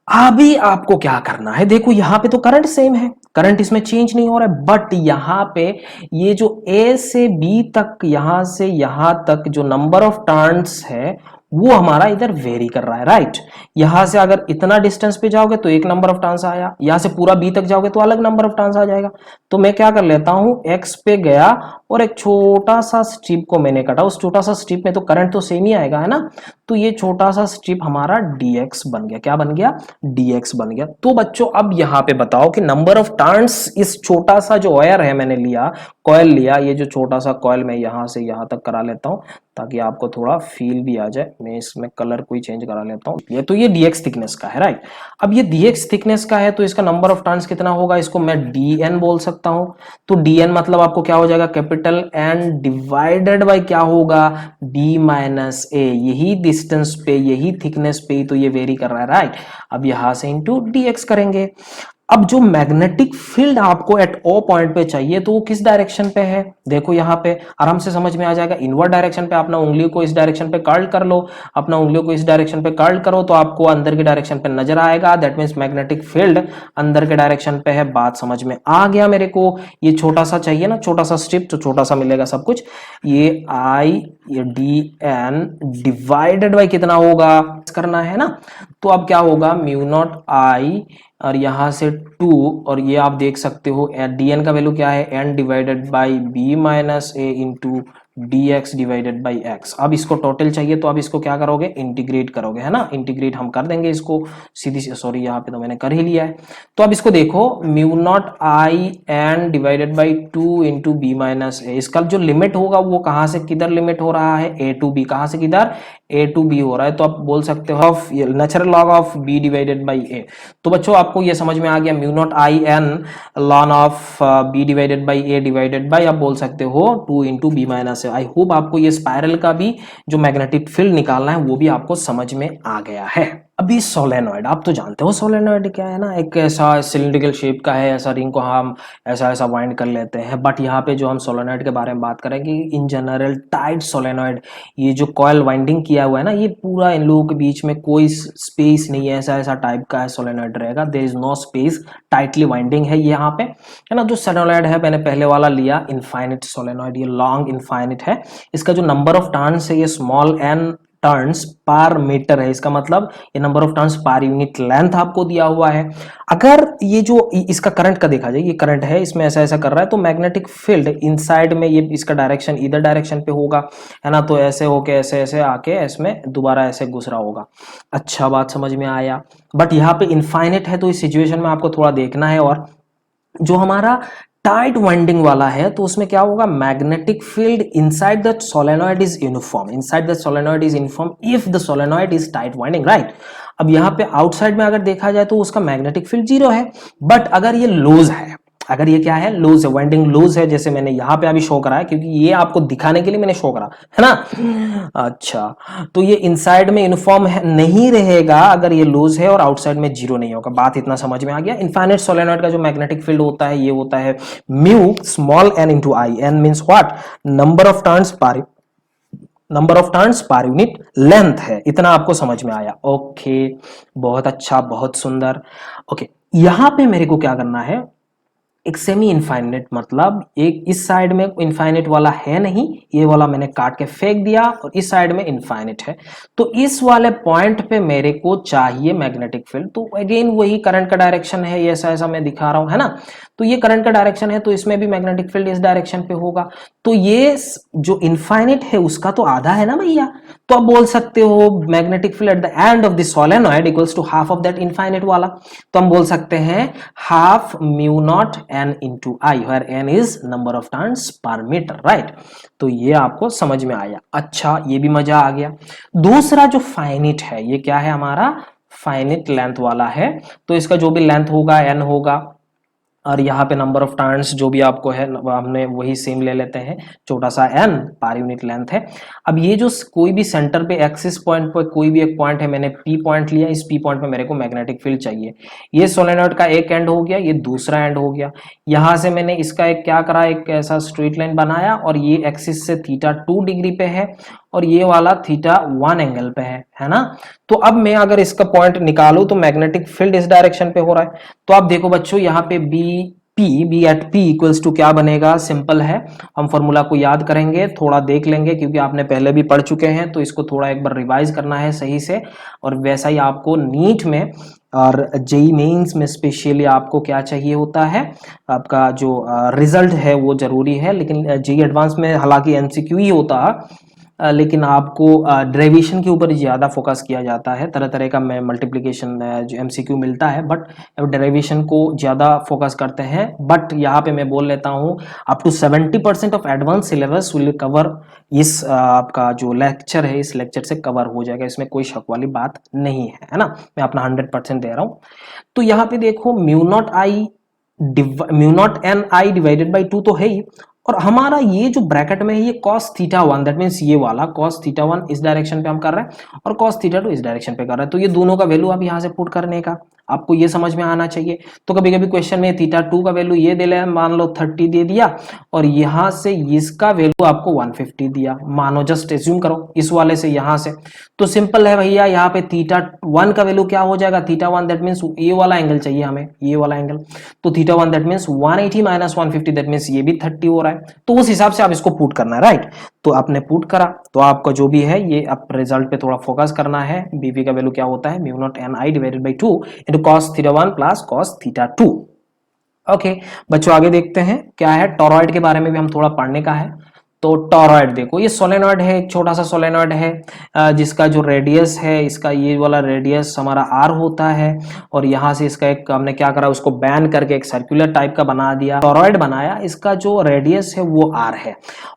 Speaker 1: अभी आपको क्या करना है, देखो यहां पे तो करंट सेम है, करंट इसमें चेंज नहीं हो रहा है, बट यहां पे ये जो ए से बी तक, यहां से यहां तक जो नंबर ऑफ टर्न्स है वो हमारा इधर वेरी कर रहा है, राइट। यहां से अगर इतना डिस्टेंस पे जाओगे तो एक नंबर ऑफ टर्न्स आया, यहां से पूरा बी तक जाओगे तो अलग नंबर ऑफ टर्न्स आ जाएगा। तो मैं क्या कर लेता हूं, एक्स पे गया और एक छोटा सा स्ट्रिप को मैंने काटा। उस छोटा सा स्ट्रिप में तो करंट तो सेम ही आएगा, है ना। तो ये छोटा सा स्ट्रिप हमारा dx बन गया। क्या बन गया, dx बन गया। तो बच्चों अब यहां पे बताओ कि नंबर ऑफ टर्न्स इस छोटा सा जो वायर है मैंने लिया, कॉइल लिया, ये जो छोटा सा कॉइल मैं यहां से यहां तक करा लेता हूं ताकि आपको थोड़ा फील भी आ जाए। मैं इसमें कलर कोई चेंज करा लेता हूं। ये dx थिकनेस का है, राइट। अब ये dx थिकनेस का है तो इसका नंबर ऑफ टर्न्स कितना होगा, इसको मैं dn बोल सकता हूं। तो dn मतलब आपको क्या हो जाएगा, कैपिटल एन डिवाइडेड बाय क्या होगा, d माइनस ए। यही डिस्टेंस पे, यही थिकनेस पे तो ये वेरी कर रहा है, राइट। अब यहां से इंटू dx करेंगे। अब जो मैग्नेटिक फील्ड आपको एट ओ पॉइंट पे चाहिए तो वो किस डायरेक्शन पे है, देखो यहां पे आराम से समझ में आ जाएगा। इनवर्ड डायरेक्शन पे अपना उंगली को इस डायरेक्शन पे कर्ल कर लो, अपना उंगलियों को इस डायरेक्शन पे कर्ल करो तो आपको अंदर की डायरेक्शन पे नजर आएगा। दैट मींस मैग्नेटिक फील्ड अंदर के डायरेक्शन पे है। बात समझ में आ गया मेरे को। ये छोटा सा चाहिए ना, छोटा सा स्ट्रिप, तो छोटा सा मिलेगा सब कुछ। ये आई, ये डी एन डिवाइडेड बाई कितना होगा करना है ना। तो अब क्या होगा, म्यू नॉट आई और यहां से 2, और ये आप देख सकते हो dn का वैल्यू क्या है, n divided by b minus a into dx divided by x। अब इसको टोटल चाहिए तो अब इसको क्या करोगे, इंटीग्रेट करोगे, है ना। इंटीग्रेट हम कर देंगे इसको सीधी, सॉरी यहाँ पे तो मैंने कर ही लिया है। तो अब इसको देखो, mu not I N divided by 2 into B minus A. इसका जो लिमिट होगा वो कहां से किधर लिमिट हो रहा है, ए टू बी। कहां से किधर, ए टू बी हो रहा है। तो आप बोल सकते हो of natural log of B divided by A. तो बच्चों आपको ये समझ में आ गया, mu not I N ln of B divided by A divided by आप बोल सकते हो 2 into B minus A. I hope आपको ये स्पाइरल का भी जो मैग्नेटिक फील्ड निकालना है वो भी आपको समझ में आ गया है। अभी सोलेनॉइड, आप तो जानते हो सोलेनॉइड क्या है ना, एक ऐसा सिलिंड्रिकल शेप का है, ऐसा रिंग को हम ऐसा ऐसा वाइंड कर लेते हैं। बट यहाँ पे जो हम सोलेनॉइड के बारे में बात करेंगे, इन जनरल टाइट सोलेनॉइड, ये जो कॉइल वाइंडिंग किया हुआ है ना, ये पूरा इन लोगों के बीच में कोई स्पेस नहीं है, ऐसा ऐसा टाइप का है सोलेनॉइड रहेगा। There is no space, tightly winding है ये यहाँ पे, है ना। जो सोलेनॉइड है मैंने पहले वाला लिया इनफाइनिट सोलेनॉइड, ये लॉन्ग इनफाइनिट है। इसका जो नंबर ऑफ टर्न्स है ये small n turns per metre है। इसका मतलब ये number of turns per unit length आपको दिया हुआ है। अगर ये जो इसका करंट का देखा जाए, ये करंट है, इसमें ऐसा ऐसा कर रहा है, तो मैग्नेटिक फील्ड इनसाइड में ये इसका डायरेक्शन इधर डायरेक्शन पे होगा, है ना। तो ऐसे होके ऐसे ऐसे आके इसमें दोबारा ऐसे घुस रहा होगा। अच्छा, बात समझ में आया। बट यहाँ पे इनफाइनेट है तो इस सिचुएशन में आपको थोड़ा देखना है। और जो हमारा टाइट वाइंडिंग वाला है तो उसमें क्या होगा, magnetic field inside that solenoid is uniform, inside that solenoid is uniform if the solenoid is tight winding, right. अब यहाँ पे आउटसाइड में अगर देखा जाए तो उसका मैग्नेटिक फील्ड 0 है। बट अगर ये लूज है, अगर ये क्या है, लूज है, वाइंडिंग लूज है, जैसे मैंने यहाँ पे अभी शो करा है, क्योंकि ये आपको दिखाने के लिए मैंने शो करा है ना। अच्छा, तो ये इनसाइड में यूनिफॉर्म नहीं रहेगा अगर ये लूज है, और आउटसाइड में 0 नहीं होगा। बात इतना समझ में आ गया। इनफाइनाइट सोलेनॉइड का जो मैग्नेटिक फील्ड होता है ये होता है mu small n into i. N means what, number of turns per number of turns per unit length है। इतना आपको समझ में आया? ओके, बहुत अच्छा, बहुत सुंदर। ओके, यहां पे मेरे को क्या करना है, एक सेमी इनफाइनाइट, मतलब एक इस साइड में इनफाइनाइट वाला है नहीं, ये वाला मैंने काट के फेंक दिया, और इस साइड में इनफाइनाइट है। तो इस वाले पॉइंट पे मेरे को चाहिए मैग्नेटिक फील्ड। तो अगेन वही करंट का डायरेक्शन है, ये ऐसा ऐसा मैं दिखा रहा हूं, है ना। तो ये करंट का डायरेक्शन है, तो इसमें भी मैग्नेटिक फील्ड इस डायरेक्शन पे होगा। तो ये जो इनफाइनाइट है उसका तो आधा है ना भैया। तो आप बोल सकते हो magnetic field at the end of the solenoid equals to half of that infinite वाला। तो हम बोल सकते हैं half mu not n into i, where n is number of turns per metre, right. तो ये आपको समझ में आया? अच्छा, ये भी मजा आ गया। दूसरा जो फाइनिट है, ये क्या है हमारा, फाइनिट लेंथ वाला है। तो इसका जो भी लेंथ होगा n होगा, और यहाँ पे नंबर ऑफ टर्न्स जो भी आपको है हमने वही सेम ले लेते हैं, छोटा सा n पर यूनिट लेंथ है। अब ये जो कोई भी सेंटर पे एक्सिस पॉइंट पर कोई भी एक पॉइंट है, मैंने p पॉइंट लिया, इस p पॉइंट पे मेरे को मैग्नेटिक फील्ड चाहिए। ये सोलेनॉइड का एक एंड हो गया, ये दूसरा एंड हो गया। यहाँ से मैंने इसका एक क्या करा, एक ऐसा स्ट्रेट लाइन बनाया, और ये एक्सिस से थीटा 2 डिग्री पे है, और ये वाला थीटा 1 एंगल पे है ना। तो अब मैं अगर इसका पॉइंट निकालूं तो मैग्नेटिक फील्ड इस डायरेक्शन पे हो रहा है। तो आप देखो बच्चों, यहाँ पे b at p equals to क्या बनेगा, सिंपल है। हम फॉर्मूला को याद करेंगे, थोड़ा देख लेंगे, क्योंकि आपने पहले भी पढ़ चुके हैं, तो इसको थोड़ा एक बार रिवाइज करना है सही से। और वैसा ही आपको नीट में और जेई मेंस में स्पेशली आपको क्या चाहिए होता है, आपका जो रिजल्ट है वो जरूरी है। लेकिन जेई एडवांस में हालांकि एमसीक्यू ही होता है, लेकिन आपको डेरिवेशन के ऊपर ज़्यादा फोकस किया जाता है। तरह तरह का मल्टीप्लिकेशन जो एमसीक्यू मिलता है, बट डेरिवेशन को ज़्यादा फोकस करते हैं। बट यहाँ पे मैं बोल लेता हूँ, up to 70% of advance syllabus will cover, इस आपका जो लेक्चर है इस लेक्चर से कवर हो जाएगा, इसमें कोई शक वाली बात नहीं है ना। मैं अपना 100% दे रहा हूँ। तो यहाँ पे देखो mu not an i divided by 2 तो है ही, और हमारा ये जो ब्रैकेट में है ये cos थीटा 1, दैट मींस ये वाला cos थीटा 1 इस डायरेक्शन पे हम कर रहे हैं, और cos थीटा 2 इस डायरेक्शन पे कर रहे हैं। तो ये दोनों का वैल्यू आप यहाँ से पुट करने का आपको ये समझ में आना चाहिए। तो कभी कभी क्वेश्चन में थीटा 2 का वैल्यू ये दे ले, मान लो 30 दे दिया, और यहाँ से इसका वैल्यू आपको 150 दिया, मानो जस्ट एज्यूम करो इस वाले से यहाँ से। तो सिंपल है भैया, यहाँ पे थीटा 1 का वैल्यू क्या हो जाएगा, थीटा 1 दैट मीन्स ये वाला एंगल चाहिए हमें, ये वाला एंगल। तो theta 1 that means 180 minus 150 that means ये भी 30 हो रहा है। तो उस हिसाब से आप इसको पुट करना है, राइट। तो आपने पुट करा, तो आपका जो भी है ये आप रिजल्ट पे थोड़ा फोकस करना है। बीवी का वैल्यू क्या होता है, mu not an i divided by 2 into cos theta 1 plus cos theta 2। Okay बच्चों, आगे देखते हैं क्या है। टॉरॉइड के बारे में भी हम थोड़ा पढ़ने का है। तो टॉरॉइड देखो, ये सोलेनॉइड है, एक छोटा सा सोलेनॉइड है, जिसका जो रेडियस है, इसका ये वाला रेडियस हमारा आर होता है, और यहाँ से इसका एक हमने क्या करा, उसको बैन करके एक सर्कुलर टाइप का बना दिया, टॉरॉइड बनाया। इसका जो रेडियस है वो आर है।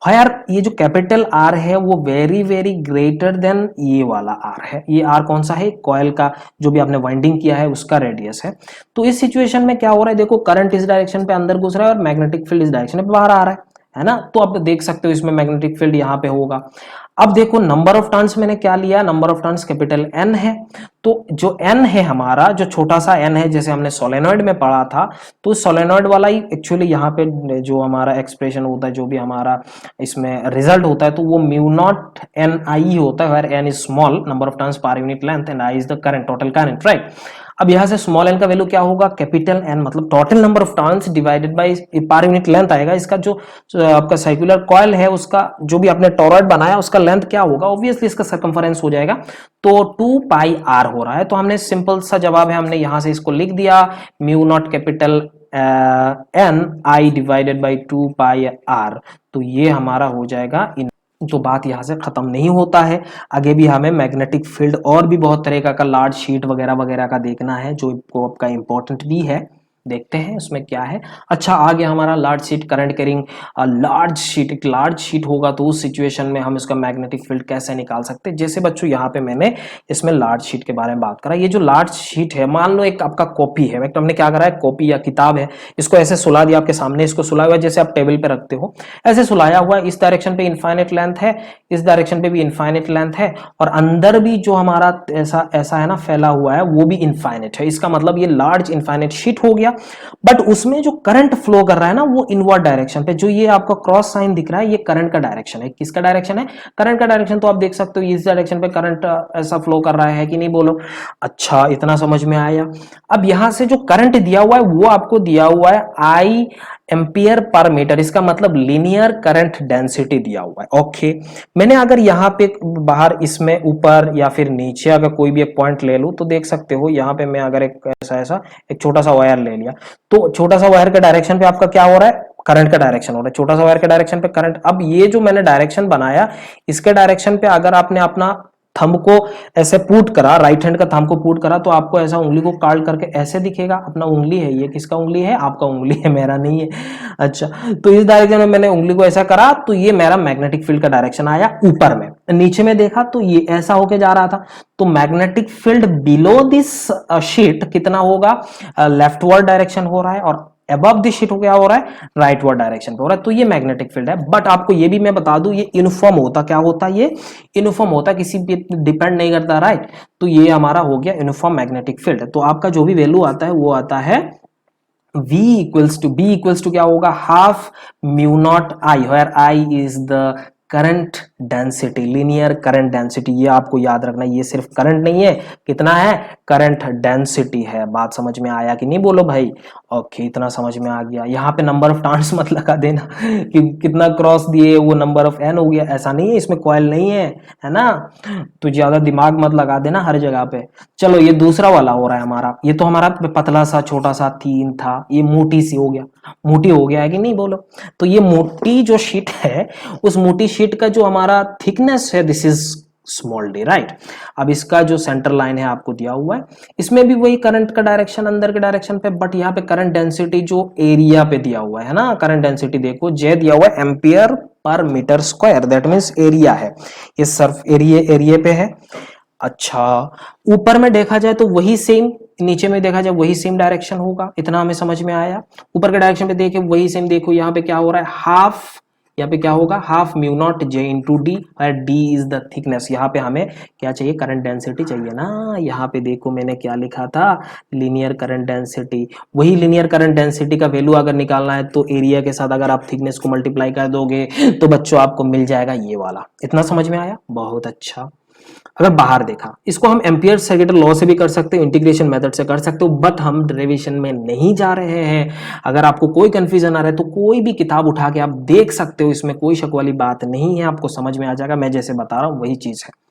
Speaker 1: यार ये जो कैपिटल आर है वो वेरी वेरी ग्रेटर देन ये वाला आर है। ये आर कौन सा है, कॉइल का जो भी आपने वाइंडिंग किया है उसका रेडियस है। तो इस सिचुएशन में क्या हो रहा है, देखो करंट इस डायरेक्शन पे अंदर घुस रहा है, और मैग्नेटिक फील्ड इस डायरेक्शन पे बाहर आ रहा है ना। तो आप देख सकते हो इसमें मैग्नेटिक फील्ड यहाँ पे होगा। अब देखो नंबर ऑफ टर्न्स मैंने क्या लिया, number of turns capital n है। तो जो एन है हमारा, जो छोटा सा एन है, जैसे हमने सोलेनॉइड में पढ़ा था, तो सोलेनॉइड वाला ही एक्चुअली यहाँ पे जो हमारा एक्सप्रेशन होता है, जो भी हमारा इसमें रिजल्ट होता है, तो वो म्यू नॉट एन आई होता है, where n is small number of turns per unit length and i is the current, total current, right. अब यहां से स्मॉल एन का वैल्यू क्या होगा, कैपिटल एन मतलब total number of turns divided by per unit length आएगा। इसका जो आपका सर्कुलर कॉइल है उसका जो भी आपने टॉरॉइड बनाया उसका लेंथ क्या होगा, ऑब्वियसली इसका सर्कमफरेंस हो जाएगा। तो 2 पाई आर हो रहा है। तो हमने सिंपल सा जवाब है, हमने यहां से इसको लिख दिया, mu not capital n i divided by 2 pi r. तो ये हमारा हो जाएगा। तो बात यहाँ से खत्म नहीं होता है, आगे भी हमें मैग्नेटिक फील्ड और भी बहुत तरह का लार्ज शीट वगैरह वगैरह का देखना है, जो आपका इंपॉर्टेंट भी है। देखते हैं उसमें क्या है। अच्छा, आगे हमारा large sheet current carrying large sheet, एक लार्ज शीट होगा तो उस सिचुएशन में हम इसका मैग्नेटिक फील्ड कैसे निकाल सकते हैं। जैसे बच्चों यहाँ पे मैंने इसमें लार्ज शीट के बारे में बात करा। ये जो लार्ज शीट है, मान लो एक आपका कॉपी है, हमने क्या करा है, कॉपी या किताब है, इसको ऐसे सुला दिया आपके सामने, इसको सुलाया हुआ जैसे आप टेबल पे रखते हो, ऐसे सुलाया हुआ। इस डायरेक्शन पे इनफाइनाइट लेंथ है, इस डायरेक्शन पे भी इनफाइनाइट लेंथ है, और अंदर भी जो हमारा ऐसा ऐसा है ना फैला हुआ है वो भी इनफाइनाइट है। इसका मतलब ये लार्ज इनफाइनाइट शीट हो गया। बट उसमें जो करंट फ्लो कर रहा है ना वो इनवर्ड डायरेक्शन पे, जो ये आपका क्रॉस साइन दिख रहा है ये करंट का डायरेक्शन है। किसका डायरेक्शन है? करंट का डायरेक्शन। तो आप देख सकते हो इस डायरेक्शन पे करंट ऐसा फ्लो कर रहा है कि नहीं, बोलो। अच्छा, इतना समझ में आया। अब यहां से जो करंट दिया हुआ है वो आपको दिया हुआ है आई एम्पियर पर मीटर, इसका मतलब लीनियर करंट डेंसिटी दिया हुआ है। ओके, मैंने अगर यहाँ पे बाहर इसमें ऊपर या फिर नीचे अगर कोई भी एक पॉइंट ले लूं तो देख सकते हो यहाँ पे मैं अगर एक ऐसा एक छोटा सा वायर ले लिया, तो छोटा सा वायर के डायरेक्शन पे आपका क्या हो रहा है? करंट का डायरेक्शन हो रहा है। छोटा सा वायर के डायरेक्शन पे करंट। अब ये जो मैंने डायरेक्शन बनाया, इसके डायरेक्शन पे अगर आपने अपना थंब को ऐसे पुट करा, राइट हैंड का थंब को पुट करा, तो आपको ऐसा उंगली को काट करके ऐसे दिखेगा। अपना उंगली है ये, किसका उंगली है? आपका उंगली है, मेरा नहीं है। अच्छा, तो इस डायरेक्शन में मैंने उंगली को ऐसा करा तो ये मेरा मैग्नेटिक फील्ड का डायरेक्शन आया ऊपर में। नीचे में देखा तो ये ऐसा होके जा रहा था, तो magnetic field below this sheet कितना होगा? लेफ्टवर्ड डायरेक्शन हो रहा है, और अबव द शीट क्या हो रहा है? राइटवर्ड डायरेक्शन पे हो रहा है। तो ये मैग्नेटिक फील्ड है। बट आपको ये भी मैं बता दूं, ये यूनिफॉर्म होता, क्या होता है? ये यूनिफॉर्म होता, किसी पे डिपेंड नहीं करता, राइट। तो ये हमारा हो गया यूनिफॉर्म मैग्नेटिक फील्ड। तो आपका जो भी वैल्यू आता है वो आता है V equals to, B equals to क्या होगा? Half mu not i, where i is the current density, linear current density. ये आपको याद रखना, ये सिर्फ करंट नहीं है, कितना है? करंट डेंसिटी है। बात समझ में आया कि नहीं, बोलो भाई। ओके, इतना समझ में आ गया। यहाँ पे नंबर ऑफ टर्न्स मत लगा देना कि कितना क्रॉस दिए वो नंबर ऑफ एन हो गया, ऐसा नहीं है, इसमें कॉइल नहीं है ना। तो ज्यादा दिमाग मत लगा देना हर जगह पे। चलो, ये दूसरा वाला हो रहा है हमारा। ये तो हमारा पतला सा छोटा सा 3 था, ये मोटी सी हो गया, मोटी हो गया है कि नहीं, बोलो। तो ये मोटी जो शीट है, उस मोटी शीट का जो हमारा थिकनेस है, this is small D, right. अब इसका जो सेंटर लाइन है आपको दिया हुआ है, इसमें भी वही करंट का डायरेक्शन अंदर के डायरेक्शन पे, बट यहाँ पे करंट डेंसिटी जो एरिया पे दिया हुआ है ना, करंट डेंसिटी देखो, जे दिया हुआ है ampere per metre square, that means area है, ये सर्फ एरिया पे है। अच्छा, ऊपर में देखा जाए तो वही सेम, नीचे में देखा जाए वही सेम डायरेक्शन होगा, इतना हमें समझ में आया। ऊपर के डायरेक्शन पे देखे वही सेम, देखो यहाँ पे क्या हो रहा है? हाफ, यहाँ पे क्या होगा? Half mu naught J into D, और डी इज द थिकनेस। यहाँ पे हमें क्या चाहिए? करंट डेंसिटी चाहिए ना। यहाँ पे देखो मैंने क्या लिखा था? Linear current density. वही लीनियर करंट डेंसिटी का वैल्यू अगर निकालना है तो एरिया के साथ अगर आप थिकनेस को मल्टीप्लाई कर दोगे तो बच्चों आपको मिल जाएगा ये वाला। इतना समझ में आया? बहुत अच्छा। अगर बाहर देखा, इसको हम एम्पियर सर्किट लॉ से भी कर सकते हो, इंटीग्रेशन मेथड से कर सकते हो, बट हम डेरिवेशन में नहीं जा रहे हैं। अगर आपको कोई कंफ्यूजन आ रहा है तो कोई भी किताब उठा के आप देख सकते हो, इसमें कोई शक वाली बात नहीं है, आपको समझ में आ जाएगा। मैं जैसे बता रहा हूं वही चीज है।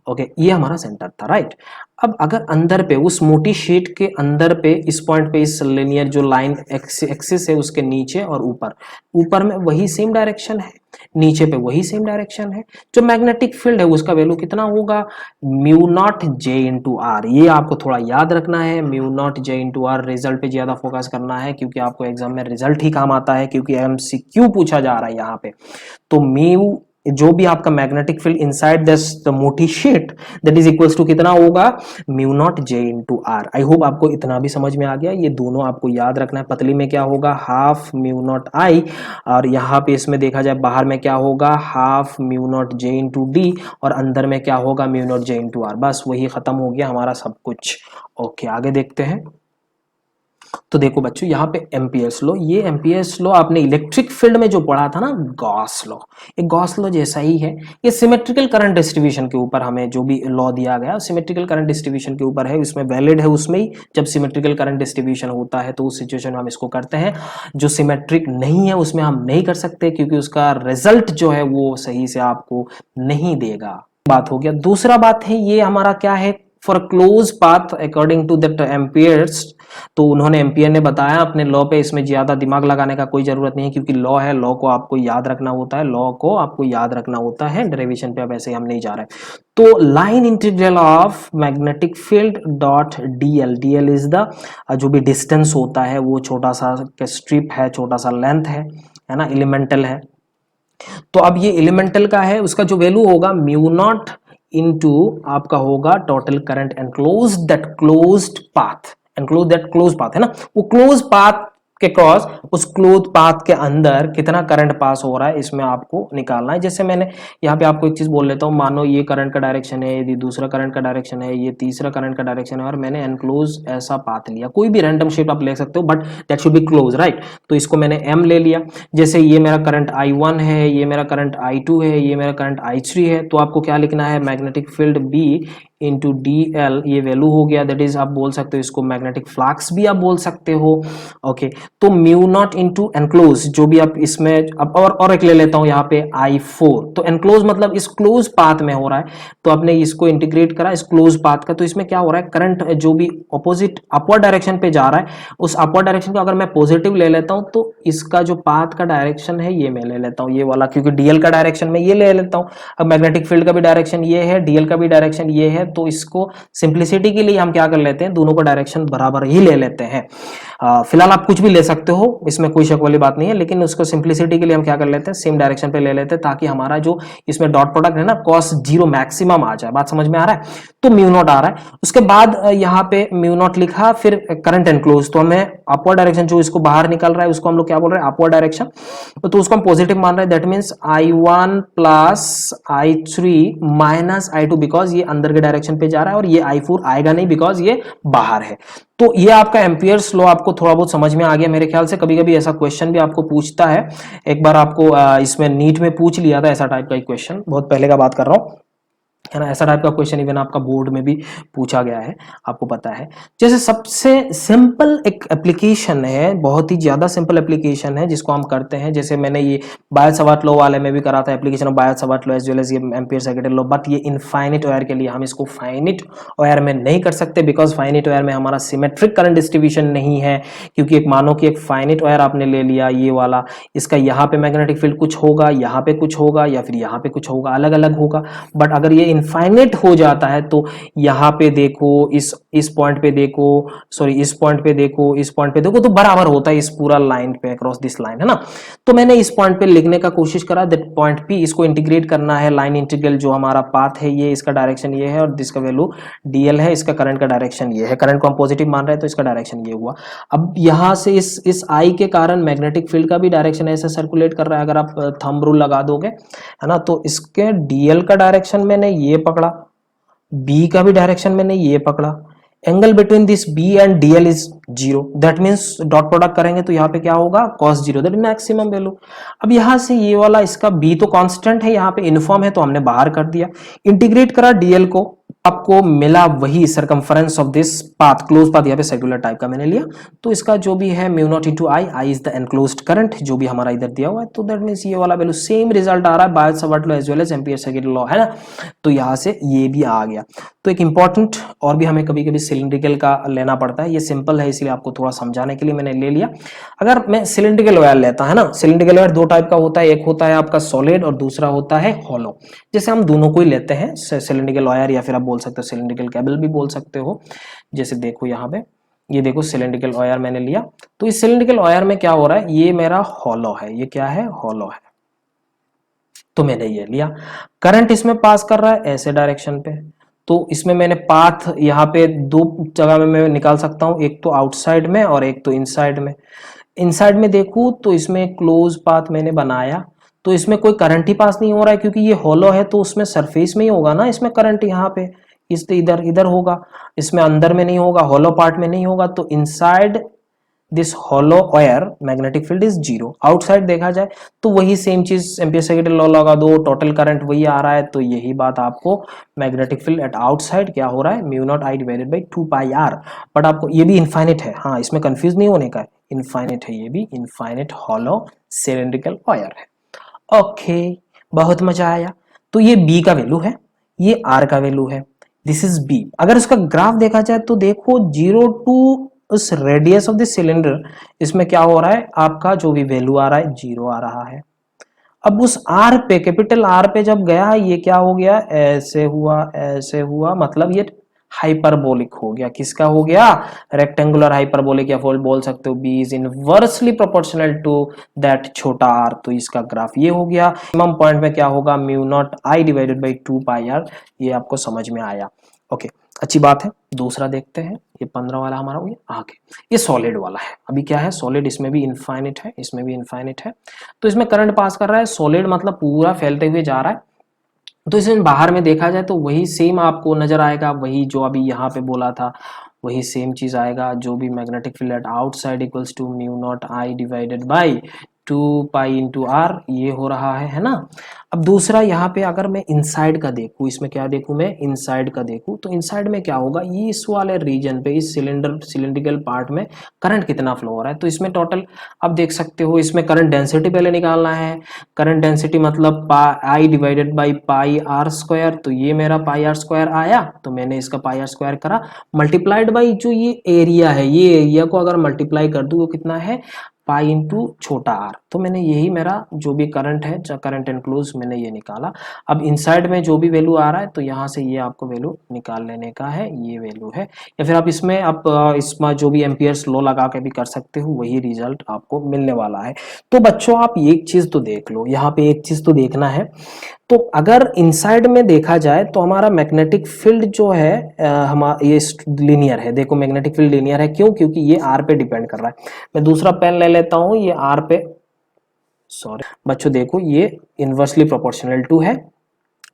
Speaker 1: ओके, ये हमारा सेंटर था, राइट। अब अगर अंदर पे, उस मोटी शीट के अंदर पे, इस पॉइंट पे, इस लिनियर जो लाइन एक्सिस है उसके नीचे और ऊपर, ऊपर में वही सेम डायरेक्शन है, नीचे पे वही सेम डायरेक्शन है। जो मैग्नेटिक फील्ड है उसका वैल्यू कितना होगा? Mu naught J into are. ये आपको थोड़ा याद रखना है, mu naught J into R. Result पे ज्यादा फोकस करना है क्योंकि आपको एग्जाम में रिजल्ट ही काम आता है, क्योंकि एमसीक्यू पूछा जा रहा है यहाँ पे। तो म्यू, जो भी आपका magnetic field inside this the मोटी sheet, that is equals to कितना होगा? Mu naught J into R. I hope आपको इतना भी समझ में आ गया। ये दोनों आपको याद रखना है। पतली में क्या होगा? हाफ म्यू नॉट आई, और यहाँ पे इसमें देखा जाए बाहर में क्या होगा? Half mu naught J into D, और अंदर में क्या होगा? Mu naught J into R. बस वही खत्म हो गया हमारा सब कुछ। ओके, आगे देखते हैं। तो देखो बच्चों, यहाँ पे एम्पियर्स लॉ, ये एम्पियर्स लॉ आपने इलेक्ट्रिक फील्ड में जो पढ़ा था ना, गॉस लॉ, ये गॉस लॉ जैसा ही है। ये सिमेट्रिकल करंट डिस्ट्रीब्यूशन के ऊपर हमें जो भी लॉ दिया गया सिमेट्रिकल करंट डिस्ट्रीब्यूशन के ऊपर है, इसमें वैलिड है। उसमें ही जब सिमेट्रिकल करंट डिस्ट्रीब्यूशन होता है तो उस सिचुएशन में हम इसको करते हैं। जो सिमेट्रिक नहीं है उसमें हम नहीं कर सकते, क्योंकि उसका रिजल्ट जो है वो सही से आपको नहीं देगा। बात हो गया। दूसरा बात है, ये हमारा क्या है? For close path according to that Ampere's. तो उन्होंने, एम्पियर ने बताया अपने लॉ पे, इसमें ज्यादा दिमाग लगाने का कोई जरूरत नहीं है, क्योंकि लॉ है, लॉ को आपको याद रखना होता है, लॉ को आपको याद रखना होता है। डेरिवेशन पे अब ऐसे हम नहीं जा रहे। तो line integral of magnetic field dot DL, DL is the जो भी डिस्टेंस होता है, वो छोटा सा स्ट्रिप है, छोटा सा लेंथ है ना, एलिमेंटल है। तो अब ये एलिमेंटल का है, उसका जो वैल्यू होगा म्यू नॉट इनटू आपका होगा total current enclose that closed path. Enclose that close path है ना, वो क्लोज पाथ के क्रॉस उस क्लोज पाथ के अंदर कितना करंट पास हो रहा है, इसमें आपको निकालना है। जैसे मैंने यहाँ पे आपको एक चीज बोल लेता हूँ, मानो ये करंट का डायरेक्शन है, ये दूसरा करंट का डायरेक्शन है, ये तीसरा करंट का डायरेक्शन है, और मैंने एनक्लोज ऐसा पाथ लिया, कोई भी रैंडम शेप आप ले सकते हो but that should be close, right. तो इसको मैंने एम ले लिया। जैसे ये मेरा करंट I1 है, ये मेरा करंट I2 है, ये मेरा करंट I3 है, तो आपको क्या लिखना है, magnetic field B into DL, ये वैल्यू हो गया, दैट इज आप बोल सकते हो इसको मैग्नेटिक फ्लक्स भी आप बोल सकते हो। ओके, तो म्यू नॉट इंटू एनक्लोज, जो भी आप इसमें अब और एक ले लेता हूं यहाँ पे I4, तो एनक्लोज मतलब इस क्लोज पाथ में हो रहा है, तो आपने इसको इंटीग्रेट करा इस क्लोज पाथ का, तो इसमें क्या हो रहा है, करंट जो भी ऑपोजिट अपवर्ड डायरेक्शन पे जा रहा है, उस अपवर्ड डायरेक्शन को अगर मैं पॉजिटिव ले लेता हूं तो इसका जो पाथ का डायरेक्शन है ये मैं ले लेता हूं, ये वाला, क्योंकि डीएल का डायरेक्शन में ये ले लेता हूं। अब मैग्नेटिक फील्ड का भी डायरेक्शन ये है, डीएल का भी डायरेक्शन ये है, तो इसको सिंप्लिसिटी के लिए हम क्या कर लेते हैं, दोनों का डायरेक्शन बराबर ही ले लेते हैं। फिलहाल आप कुछ भी ले सकते हो, इसमें कोई शक वाली बात नहीं है, लेकिन उसको सिंप्लिसिटी के लिए हम क्या कर लेते हैं, सेम डायरेक्शन पे ले लेते हैं, ताकि हमारा जो इसमें डॉट प्रोडक्ट है ना cos 0 मैक्सिमम आ जाए। बात समझ में आ रहा है? तो म्यू नॉट आ रहा है, उसके बाद यहाँ पे म्यू नॉट लिखा, फिर करंट एनक्लोज, तो हमें अपवर्ड डायरेक्शन जो इसको बाहर निकल रहा है उसको हम लोग क्या बोल रहे हैं, अपवर्ड डायरेक्शन, तो उसको हम पॉजिटिव मान रहे हैं, that means I1 plus I3 minus I2, because ये अंदर के डायरेक्शन पे जा रहा है, और ये I4 आएगा नहीं बिकॉज ये बाहर है। तो ये आपका एम्पियर्स लॉ आपको थोड़ा बहुत समझ में आ गया मेरे ख्याल से। कभी कभी ऐसा क्वेश्चन भी आपको पूछता है, एक बार आपको इसमें नीट में पूछ लिया था ऐसा टाइप का क्वेश्चन, बहुत पहले का बात कर रहा हूँ, है ना, ऐसा टाइप का क्वेश्चन इवन आपका बोर्ड में भी पूछा गया है, आपको पता है। जैसे सबसे सिंपल एक एप्लीकेशन है, बहुत ही ज्यादा सिंपल एप्लीकेशन है जिसको हम करते हैं, जैसे मैंने ये बायट-सावर्ट लॉ वाले में भी करा था, application of Biot Savart law as well as ये एम्पियर सेकेंड लॉ, बट ये इनफाइनिट वायर के लिए हम इसको फाइनिट वायर में नहीं कर सकते, बिकॉज फाइनिट वायर में हमारा सिमेट्रिक करंट डिस्ट्रीब्यूशन नहीं है, क्योंकि एक मानो कि एक फाइनिट वायर आपने ले लिया ये वाला, इसका यहाँ पे मैग्नेटिक फील्ड कुछ होगा, यहाँ पे कुछ होगा, या फिर यहाँ पे कुछ होगा, अलग अलग होगा। बट अगर ये इनफाइनाइट हो जाता है तो यहाँ पे देखो, इस पॉइंट पे देखो, सॉरी इस पॉइंट पे देखो, इस पॉइंट पे देखो, तो बराबर होता है इस पूरा लाइन पे, अक्रॉस दिस लाइन, है ना। तो मैंने इस पॉइंट पे लिखने का कोशिश करा, दैट पॉइंट पी, इसको इंटीग्रेट करना है, लाइन इंटीग्रल जो हमारा पाथ है ये, इसका डायरेक्शन ये है, और इसका वैल्यू डीएल है, इसका करंट का डायरेक्शन ये है, करंट को हम पॉजिटिव मान रहे हैं तो इसका डायरेक्शन ये हुआ। अब यहाँ से इस आई के कारण मैग्नेटिक फील्ड का भी डायरेक्शन ऐसे सर्कुलेट कर रहा है, अगर आप थंब रूल लगा दोगे, है ना, तो इसके डीएल का डायरेक्शन मैंने ये पकड़ा, बी का भी डायरेक्शन मैंने ये पकड़ा, angle between this B and DL is 0, that means dot product करेंगे तो यहाँ पे क्या होगा, cos 0, that is maximum value. अब यहाँ से ये वाला, इसका बी तो कांस्टेंट है, यहाँ पे यूनिफॉर्म है तो हमने बाहर कर दिया, इंटीग्रेट करा डीएल को, आपको मिला वही circumference of this path, close path, यहाँ पे सर्कुलर टाइप का मैंने लिया, तो इसका जो भी है mu not into I, I is the enclosed current जो भी हमारा इधर दिया हुआ है, तो दैट मींस ये वाला वैल्यू सेम रिजल्ट आ रहा है, Biot Savart law as well as Ampere second law, है ना, तो यहाँ से ये भी आ गया। तो एक इंपॉर्टेंट और भी हमें कभी कभी सिलिंड्रिकल का लेना पड़ता है, ये सिंपल है इसलिए आपको थोड़ा समझाने के लिए मैंने ले लिया। अगर मैं सिलिंड्रिकल वायर लेता है ना, सिलिंड्रिकल वायर दो टाइप का होता है, एक होता है आपका सॉलिड और दूसरा होता है हॉलो। जैसे हम दोनों को ही लेते हैं, सिलिंड्रिकल वायर या फिर आप बोल सकते हो सिलिंड्रिकल केबल भी बोल सकते हो। जैसे देखो यहाँ पे, ये देखो सिलिंड्रिकल वायर मैंने लिया, तो इस सिलिंड्रिकल वायर में क्या हो रहा है, ये मेरा हॉलो है, ये क्या है, हॉलो है, तो मैंने ये लिया, करंट इसमें पास कर रहा है ऐसे डायरेक्शन पे, तो इसमें मैंने पाथ यहाँ पे दो जगह में मैं निकाल सकता हूँ, एक तो आउटसाइड में और एक तो इनसाइड में। इनसाइड में देखूँ तो इसमें क्लोज पाथ मैंने बनाया, तो इसमें कोई करंट ही पास नहीं हो रहा है, क्योंकि ये हॉलो है तो उसमें सरफेस में ही होगा ना, इसमें करंट यहाँ पे इस इधर इधर होगा, इसमें अंदर में नहीं होगा, हॉलो पार्ट में नहीं होगा, तो inside this hollow wire magnetic field is 0। Outside देखा जाए तो वही सेम चीज, एम्पियर सेकेंड लॉ लगा दो, टोटल करंट वही आ रहा है, तो यही बात आपको मैग्नेटिक फील्ड एट आउटसाइड क्या हो रहा है, mu not I divided by 2 pi R. But आपको ये भी इनफाइनिट है, हाँ इसमें कंफ्यूज नहीं होने का है, इनफाइनिट है, ये भी इनफाइनिट हॉलो सिलिंड्रिकल वायर है। ओके, बहुत मजा आया। तो ये बी का वैल्यू है, ये आर का वैल्यू है, दिस इज बी। अगर उसका ग्राफ देखा जाए तो देखो 0 टू उस रेडियस ऑफ द सिलेंडर, इसमें क्या हो रहा है, आपका जो भी वैल्यू आ रहा है 0 आ रहा है। अब उस आर पे, कैपिटल आर पे जब गया, ये क्या हो गया, ऐसे हुआ, मतलब ये हाइपरबोलिक हो गया। किसका हो गया, रेक्टेंगुलर हाइपरबोलिक, या बोल सकते हो B is inversely proportional to that छोटा आर, तो इसका ग्राफ ये हो गया। मिनिमम पॉइंट में क्या होगा, mu not I divided by 2 pi R, ये आपको समझ में आया। ओके, अच्छी बात है। दूसरा देखते हैं, ये 15 वाला हमारा हो गया आगे। ये सॉलिड वाला है, अभी क्या है सॉलिड, इसमें भी इनफाइनिट है, इसमें भी इनफाइनिट है। तो इसमें करंट पास कर रहा है, सॉलिड मतलब पूरा फैलते हुए जा रहा है। तो इसमें बाहर में देखा जाए तो वही सेम आपको नजर आएगा, वही जो अभी यहाँ पे बोला था वही सेम चीज आएगा, जो भी magnetic field at outside equals to mu not I divided by 2 pi into are, ये हो रहा है ना। अब दूसरा यहाँ पे अगर मैं इनसाइड का देखूँ, इसमें क्या देखूँ मैं इनसाइड का देखूँ, तो इनसाइड में क्या होगा, ये इस वाले रीजन पे इस सिलेंड्रिकल पार्ट में करंट कितना फ्लो हो रहा है। तो इसमें टोटल आप देख सकते हो, इसमें करंट डेंसिटी पहले निकालना है। करंट डेंसिटी मतलब I divided by pi R square, तो ये मेरा पाई आर स्क्वायर आया, तो मैंने इसका पाई आर स्क्वायर करा, मल्टीप्लाइड बाई जो ये एरिया है, ये एरिया को अगर मल्टीप्लाई कर दूं वो कितना है पाई इंटू छोटा आर। तो मैंने यही मेरा जो भी करंट है, करंट एनक्लोज मैंने ये निकाला। अब इनसाइड में जो भी वैल्यू आ रहा है तो यहाँ से ये आपको वैल्यू निकाल लेने का है, ये वैल्यू है। या फिर आप इसमें आप इसमें जो भी एम्पियर्स लॉ लगा के भी कर सकते हो, वही रिजल्ट आपको मिलने वाला है। तो बच्चों आप एक चीज तो देख लो, यहाँ पे एक चीज तो देखना है। तो अगर इनसाइड में देखा जाए तो हमारा मैग्नेटिक फील्ड जो है हमारा ये लीनियर है। देखो मैग्नेटिक फील्ड लीनियर है, क्यों, क्योंकि ये आर पे डिपेंड कर रहा है। मैं दूसरा पेन ले लेता हूं, ये आर पे, सॉरी बच्चों देखो ये इनवर्सली प्रोपोर्शनल टू है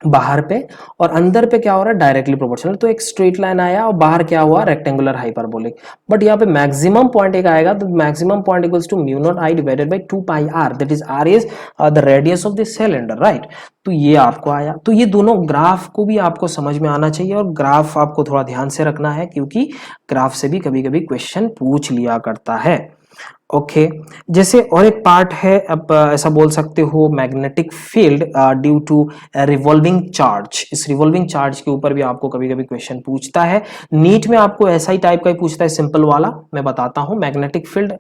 Speaker 1: बाहर पे, और अंदर पे क्या हो रहा है डायरेक्टली प्रोपोर्शनल। तो एक स्ट्रेट लाइन आया और बाहर क्या हुआ रेक्टेंगुलर हाइपरबोलिक। बट यहाँ पे मैक्सिमम पॉइंट एक आएगा, तो maximum point equals to mu not I divided by 2 pi R, that is R is the radius of the cylinder, right. तो ये आपको आया। तो ये दोनों ग्राफ को भी आपको समझ में आना चाहिए, और ग्राफ आपको थोड़ा ध्यान से रखना है, क्योंकि ग्राफ से भी कभी कभी क्वेश्चन पूछ लिया करता है। ओके जैसे और एक पार्ट है, अब ऐसा बोल सकते हो magnetic field due to revolving charge. इस रिवॉल्विंग चार्ज के ऊपर भी आपको कभी कभी क्वेश्चन पूछता है। नीट में आपको ऐसा ही टाइप का ही पूछता है, सिंपल वाला मैं बताता हूं। Magnetic field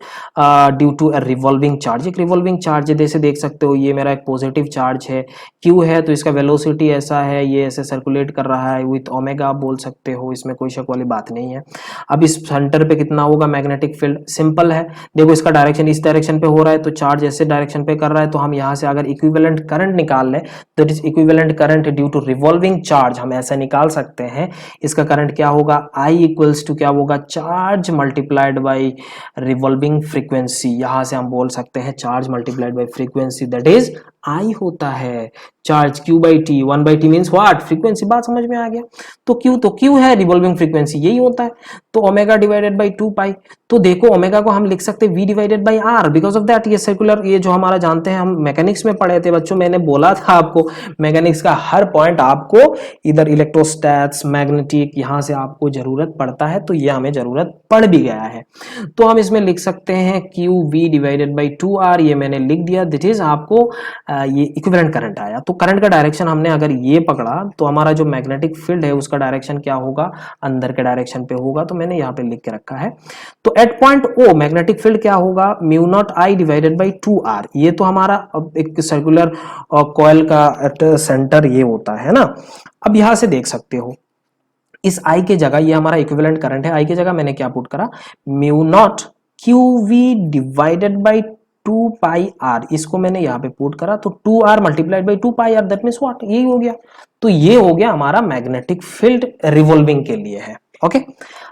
Speaker 1: due to revolving charge, एक रिवॉल्विंग चार्ज है, जैसे देख सकते हो ये मेरा एक पॉजिटिव चार्ज है क्यू है, तो इसका वेलोसिटी ऐसा है, ये ऐसे सर्कुलेट कर रहा है विथ ओमेगा आप बोल सकते हो, इसमें कोई शक वाली बात नहीं है। अब इस सेंटर पे कितना होगा मैग्नेटिक फील्ड, सिंपल है, देखो इसका डायरेक्शन इस डायरेक्शन पे हो रहा है, तो चार्ज ऐसे डायरेक्शन पे कर रहा है, तो हम यहां से अगर इक्विवेलेंट करंट निकाल लें, that is equivalent current due to revolving charge, हम ऐसा निकाल सकते हैं। इसका करंट क्या होगा, आई इक्वल्स टू क्या होगा, charge multiplied by revolving frequency. यहां से हम बोल सकते हैं charge multiplied by frequency, that is I होता है। Charge Q by T, 1/t means what, frequency. बात समझ में आ गया। तो क्यू है रिवॉल्विंग फ्रीक्वेंसी, यही होता है। तो ओमेगा डिवाइडेड बाई 2 पाई, तो देखो ओमेगा को हम लिख सकते हैं v divided by R, because of that ये सर्कुलर, ये जो हमारा जानते हैं, हम मैकेनिक्स में पढ़े थे बच्चों, मैंने बोला था आपको मैकेनिक्स का हर पॉइंट आपको इधर इलेक्ट्रोस्टैट्स मैग्नेटिक यहां से आपको जरूरत पड़ता है, तो ये हमें जरूरत पड़ भी गया है। तो हम इसमें लिख सकते हैं Q V divided by 2r, ये मैंने लिख दिया, दिट इज आपको ये इक्विवेलेंट करंट आया। तो करंट का डायरेक्शन हमने अगर ये पकड़ा, तो हमारा जो मैग्नेटिक फील्ड है उसका डायरेक्शन क्या होगा, अंदर के डायरेक्शन पे होगा, तो मैंने यहाँ पे लिख के रखा है। तो at point O magnetic field क्या होगा, mu not I divided by 2r। ये तो हमारा एक सर्कुलर कॉइल का सेंटर ये होता है ना। अब यहां से देख सकते हो इस आई के जगह, ये हमारा इक्विवेलेंट करंट है, आई की जगह मैंने क्या पुट करा, mu naught Q V divided by 2 pi R, इसको मैंने यहाँ पे पुट करा, तो 2r multiplied by 2 pi R, that means what, यही हो गया। तो ये हो गया हमारा मैग्नेटिक फील्ड रिवॉल्विंग के लिए है। ओके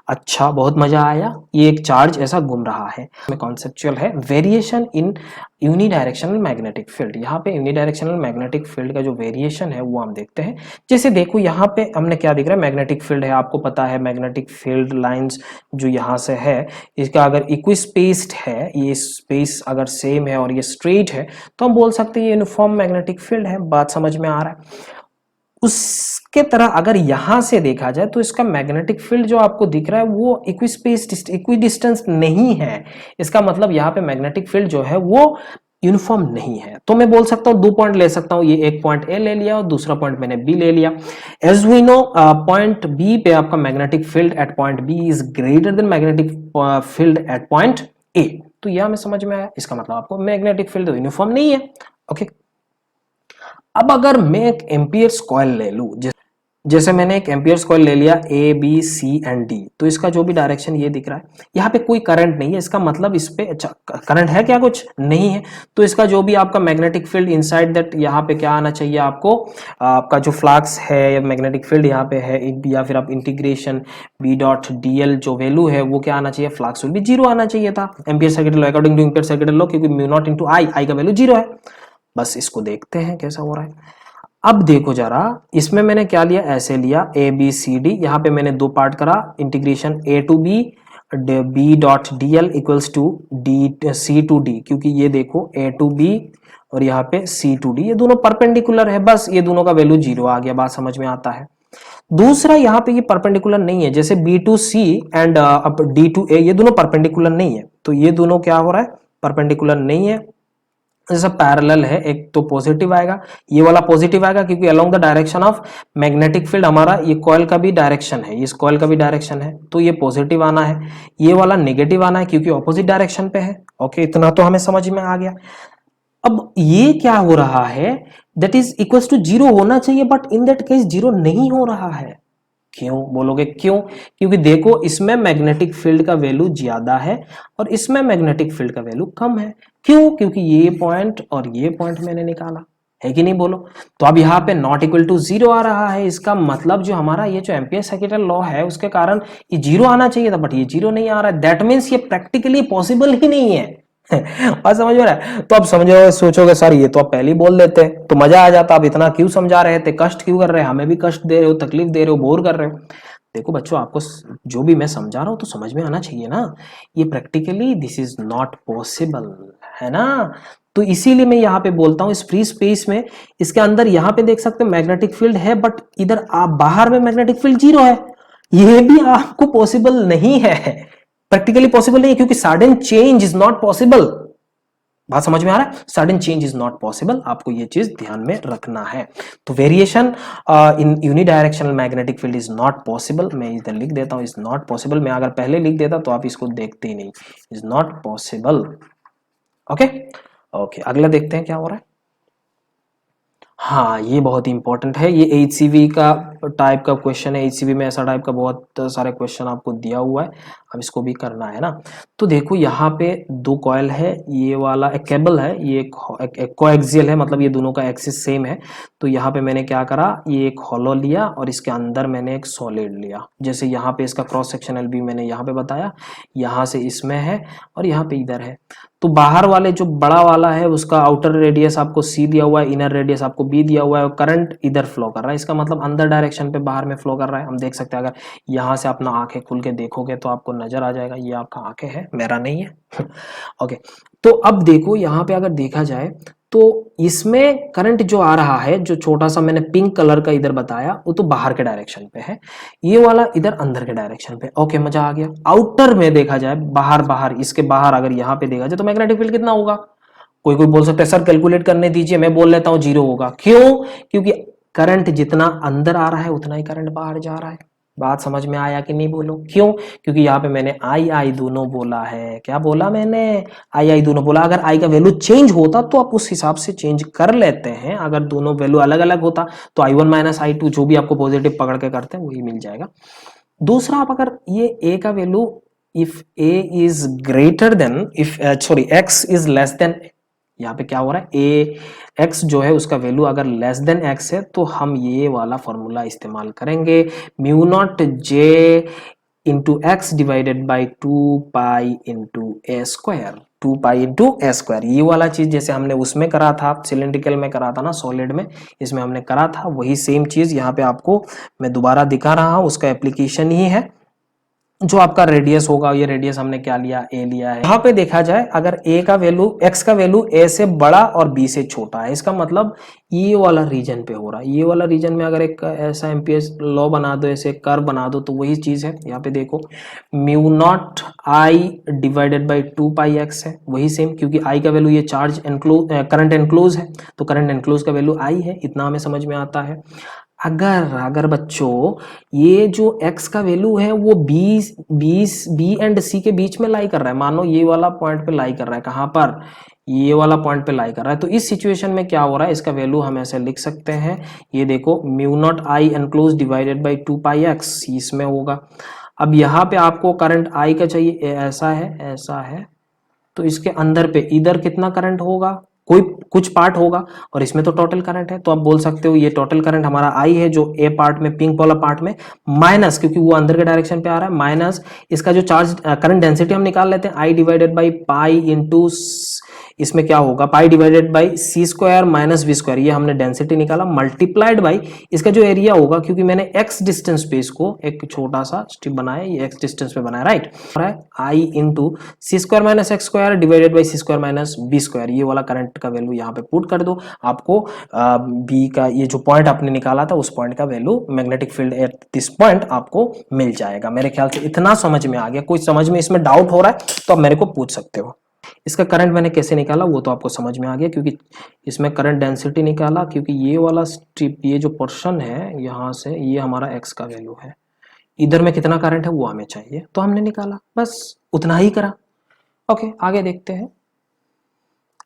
Speaker 1: अच्छा, बहुत मजा आया। ये एक चार्ज ऐसा घूम रहा है, कॉन्सेप्चुअल है। Variation in unidirectional magnetic field, यहाँ पे यूनिडायरेक्शनल मैग्नेटिक फील्ड का जो वेरिएशन है वो हम देखते हैं। जैसे देखो यहाँ पे हमने क्या दिख रहा है, मैग्नेटिक फील्ड है, आपको पता है मैग्नेटिक फील्ड लाइंस जो यहाँ से है, इसका अगर इक्वी स्पेस्ड है, ये स्पेस अगर सेम है और ये स्ट्रेट है, तो हम बोल सकते हैं ये यूनिफॉर्म मैग्नेटिक फील्ड है। बात समझ में आ रहा है। उसके तरह अगर यहां से देखा जाए तो इसका मैग्नेटिक फील्ड जो आपको दिख रहा है वो इक्वी डिस्टेंस नहीं है। इसका मतलब यहाँ पे मैग्नेटिक फील्ड जो है वो यूनिफॉर्म नहीं है। तो मैं बोल सकता हूं, 2 पॉइंट ले सकता हूं, ये एक पॉइंट ए ले लिया और दूसरा पॉइंट मैंने बी ले लिया। As we know point B पे आपका magnetic field at point B is greater than magnetic field at point A. तो यह हमें समझ में आया, इसका मतलब आपको मैग्नेटिक फील्ड यूनिफॉर्म नहीं है। ओके अब अगर मैं एक एम्पियर्स कॉइल ले लूं, जैसे मैंने एक एम्पियर्स कॉइल ले लिया A B C and D, तो इसका जो भी डायरेक्शन ये दिख रहा है, यहाँ पे कोई करंट नहीं है, इसका मतलब इस पे करंट है क्या, कुछ नहीं है। तो इसका जो भी आपका मैग्नेटिक फील्ड इनसाइड दैट, यहाँ पे क्या आना चाहिए आपको, आपका जो फ्लक्स है या मैग्नेटिक फील्ड यहाँ पे है, या फिर आप integration B dot D L जो वैल्यू है वो क्या आना चाहिए, फ्लक्स विल भी जीरो आना चाहिए था ampere circuit law, according two ampere circuit law, क्योंकि म्यू नॉट इंटू आई, आई का वैल्यू जीरो है। बस इसको देखते हैं कैसा हो रहा है। अब देखो जरा, इसमें मैंने क्या लिया, ऐसे लिया ए बी सी डी, यहाँ पे मैंने दो पार्ट करा, integration A to B B dot D L equals to D C to D, क्योंकि ये देखो ए टू बी और यहाँ पे सी टू डी, ये दोनों परपेंडिकुलर है, बस ये दोनों का वैल्यू जीरो आ गया, बात समझ में आता है। दूसरा यहाँ पे ये परपेंडिकुलर नहीं है, जैसे बी टू सी एंड अब डी टू ए, ये दोनों परपेंडिकुलर नहीं है, तो ये दोनों क्या हो रहा है, परपेंडिकुलर नहीं है, जैसा पैरेलल है, एक तो पॉजिटिव आएगा, ये वाला पॉजिटिव आएगा क्योंकि along the direction of magnetic field, हमारा ये कॉइल का भी डायरेक्शन है, इस कॉइल का भी डायरेक्शन है, तो ये पॉजिटिव आना है, ये वाला नेगेटिव आना है क्योंकि ऑपोजिट डायरेक्शन पे है। ओके, इतना तो हमें समझ में आ गया। अब ये क्या हो रहा है, that is equals to zero होना चाहिए, but in that case zero नहीं हो रहा है। क्यों बोलोगे, क्यों, क्योंकि देखो इसमें मैग्नेटिक फील्ड का वैल्यू ज्यादा है और इसमें मैग्नेटिक फील्ड का वैल्यू कम है। क्यों, क्योंकि ये पॉइंट और ये पॉइंट मैंने निकाला है कि नहीं, बोलो। तो अब यहाँ पे नॉट इक्वल टू जीरो आ रहा है, इसका मतलब जो हमारा ये जो एम्पियर सर्किट लॉ है उसके कारण ये जीरो आना चाहिए था, बट ये जीरो नहीं आ रहा है, दैट मीन्स ये प्रैक्टिकली पॉसिबल ही नहीं है। और समझ में रहा है, तो अब समझोगे, सोचोगे सर ये तो आप पहले ही बोल देते तो मजा आ जाता, आप इतना क्यों समझा रहे थे, कष्ट क्यों कर रहे हैं, हमें भी कष्ट दे रहे हो, तकलीफ दे रहे हो, बोर कर रहे हो। देखो बच्चों, आपको जो भी मैं समझा रहा हूं तो समझ में आना चाहिए ना, ये practically this is not possible, है ना। तो इसीलिए मैं यहाँ पे बोलता हूँ इस फ्री स्पेस में, इसके अंदर यहाँ पे देख सकते हैं मैग्नेटिक फील्ड है, बट इधर आप बाहर में मैग्नेटिक फील्ड जीरो है, ये भी आपको पॉसिबल नहीं है, प्रैक्टिकली पॉसिबल नहीं है, क्योंकि sudden change is not possible. बात समझ में आ रहा है, sudden change is not possible, आपको ये चीज ध्यान में रखना है। तो variation in unidirectional magnetic field is not possible, मैं इधर लिख देता हूं इज नॉट पॉसिबल, मैं अगर पहले लिख देता तो आप इसको देखते ही नहीं, is not possible. Okay okay, अगला देखते हैं क्या हो रहा है। हाँ, ये बहुत इंपॉर्टेंट है, ये एचसीवी का टाइप का क्वेश्चन है, एचसीवी में ऐसा टाइप का बहुत सारे क्वेश्चन आपको दिया हुआ है, अब इसको भी करना है ना। तो देखो यहाँ पे दो कॉइल है, ये वाला एक केबल है, ये एक कोएक्सियल है, मतलब ये दोनों का एक्सिस सेम है। तो यहाँ पे मैंने क्या करा, ये एक हॉलो लिया और इसके अंदर मैंने एक सॉलिड लिया, जैसे यहाँ पे इसका क्रॉस सेक्शनल व्यू मैंने यहाँ पे बताया, यहाँ से इसमें है और यहाँ पे इधर है। तो बाहर वाले जो बड़ा वाला है उसका आउटर रेडियस आपको सी दिया हुआ है, इनर रेडियस आपको बी दिया हुआ है, और करंट इधर फ्लो कर रहा है, इसका मतलब अंदर डायरेक्शन पे बाहर में फ्लो कर रहा है। हम देख सकते हैं, अगर यहाँ से अपना आंखें खुल के देखोगे तो आपको नजर आ जाएगा, ये आपका आंखें है, मेरा नहीं है। ओके, तो अब देखो यहाँ पे अगर देखा जाए तो इसमें करंट जो आ रहा है, जो छोटा सा मैंने पिंक कलर का इधर बताया, वो तो बाहर के डायरेक्शन पे है, ये वाला इधर अंदर के डायरेक्शन पे। ओके, मजा आ गया। आउटर में देखा जाए, बाहर बाहर इसके बाहर अगर यहाँ पे देखा जाए तो मैग्नेटिक फील्ड कितना होगा, कोई कोई बोल सकता है सर कैलकुलेट करने दीजिए, मैं बोल लेता हूँ जीरो होगा। क्यों, क्योंकि करंट जितना अंदर आ रहा है उतना ही करंट बाहर जा रहा है। बात समझ में आया कि नहीं, बोलो। क्यों, क्योंकि यहाँ पे मैंने आई आई दोनों बोला है, क्या बोला मैंने, आई आई दोनों बोला। अगर आई का वैल्यू चेंज होता तो आप उस हिसाब से चेंज कर लेते हैं, अगर दोनों वैल्यू अलग अलग होता तो I one minus I two, जो भी आपको पॉजिटिव पकड़ के करते हैं वही मिल जाएगा। दूसरा, आप अगर ये ए का value if A is greater then, if sorry x is less than, यहाँ पे क्या हो रहा है, ए एक्स जो है उसका वैल्यू अगर लेस देन एक्स है तो हम ये वाला फॉर्मूला इस्तेमाल करेंगे, mu naught J into x divided by 2 pi into A square, 2 pi into A square. ये वाला चीज जैसे हमने उसमें करा था, सिलेंड्रिकल में करा था ना, सॉलिड में, इसमें हमने करा था वही सेम चीज यहाँ पे आपको मैं दोबारा दिखा रहा हूँ, उसका एप्लीकेशन ही है। जो आपका रेडियस होगा, ये रेडियस हमने क्या लिया, ए लिया है। यहाँ पे देखा जाए अगर ए का वैल्यू, एक्स का वैल्यू ए से बड़ा और बी से छोटा है, इसका मतलब ये वाला रीजन पे हो रहा है, ये वाला रीजन में अगर एक ऐसा एम्पियर्स लॉ बना दो, ऐसे कर्व बना दो, तो वही चीज है। यहाँ पे देखो mu not I divided by 2 pi x है, वही सेम, क्योंकि आई का वैल्यू ये चार्ज एनक्लोज, करंट एनक्लोज है, तो करंट एनक्लोज का वैल्यू आई है, इतना हमें समझ में आता है। अगर बच्चों ये जो x का वैल्यू है वो बी एंड सी के बीच में लाई कर रहा है, मानो ये वाला पॉइंट पे लाई कर रहा है, कहां पर, ये वाला पॉइंट पे लाई कर रहा है। तो इस सिचुएशन में क्या हो रहा है, इसका वैल्यू हम ऐसे लिख सकते हैं, ये देखो mu not I enclose divided by 2 pi x इसमें होगा। अब यहाँ पे आपको करंट आई का चाहिए, ऐसा है, तो इसके अंदर पे इधर कितना करंट होगा, कोई कुछ पार्ट होगा, और इसमें तो टोटल करंट है, तो आप बोल सकते हो ये टोटल करंट हमारा आई है जो ए पार्ट में, पिंक वाला पार्ट में, माइनस क्योंकि वो अंदर के डायरेक्शन पे आ रहा है, माइनस इसका जो चार्ज करंट डेंसिटी हम निकाल लेते हैं, I divided by pi into, इसमें क्या होगा, pi divided by C square minus V square, ये हमने डेंसिटी निकाला, मल्टीप्लाइड बाई इसका जो एरिया होगा, क्योंकि मैंने एक्स डिस्टेंस पे इसको एक छोटा सा स्ट्रिप बनाया, ये एक्स डिस्टेंस पे बनाया, right, I into C square minus X square divided by C square minus B square, ये वाला करंट का वैल्यू यहाँ पे पुट कर दो, आपको बी का ये जो पॉइंट आपने निकाला था उस पॉइंट का value, magnetic field at this point आपको मिल जाएगा। मेरे ख्याल से इतना समझ में आ गया, कोई समझ में इसमें डाउट हो रहा है तो आप मेरे को पूछ सकते हो। इसका करंट मैंने कैसे निकाला वो तो आपको समझ में आ गया, क्योंकि इसमें करंट डेंसिटी निकाला, क्योंकि ये वाला स्ट्रिप, ये जो पोर्शन है यहाँ से, ये हमारा एक्स का वैल्यू है, इधर में कितना करंट है वो हमें चाहिए, तो हमने निकाला, बस उतना ही करा। ओके, आगे देखते हैं।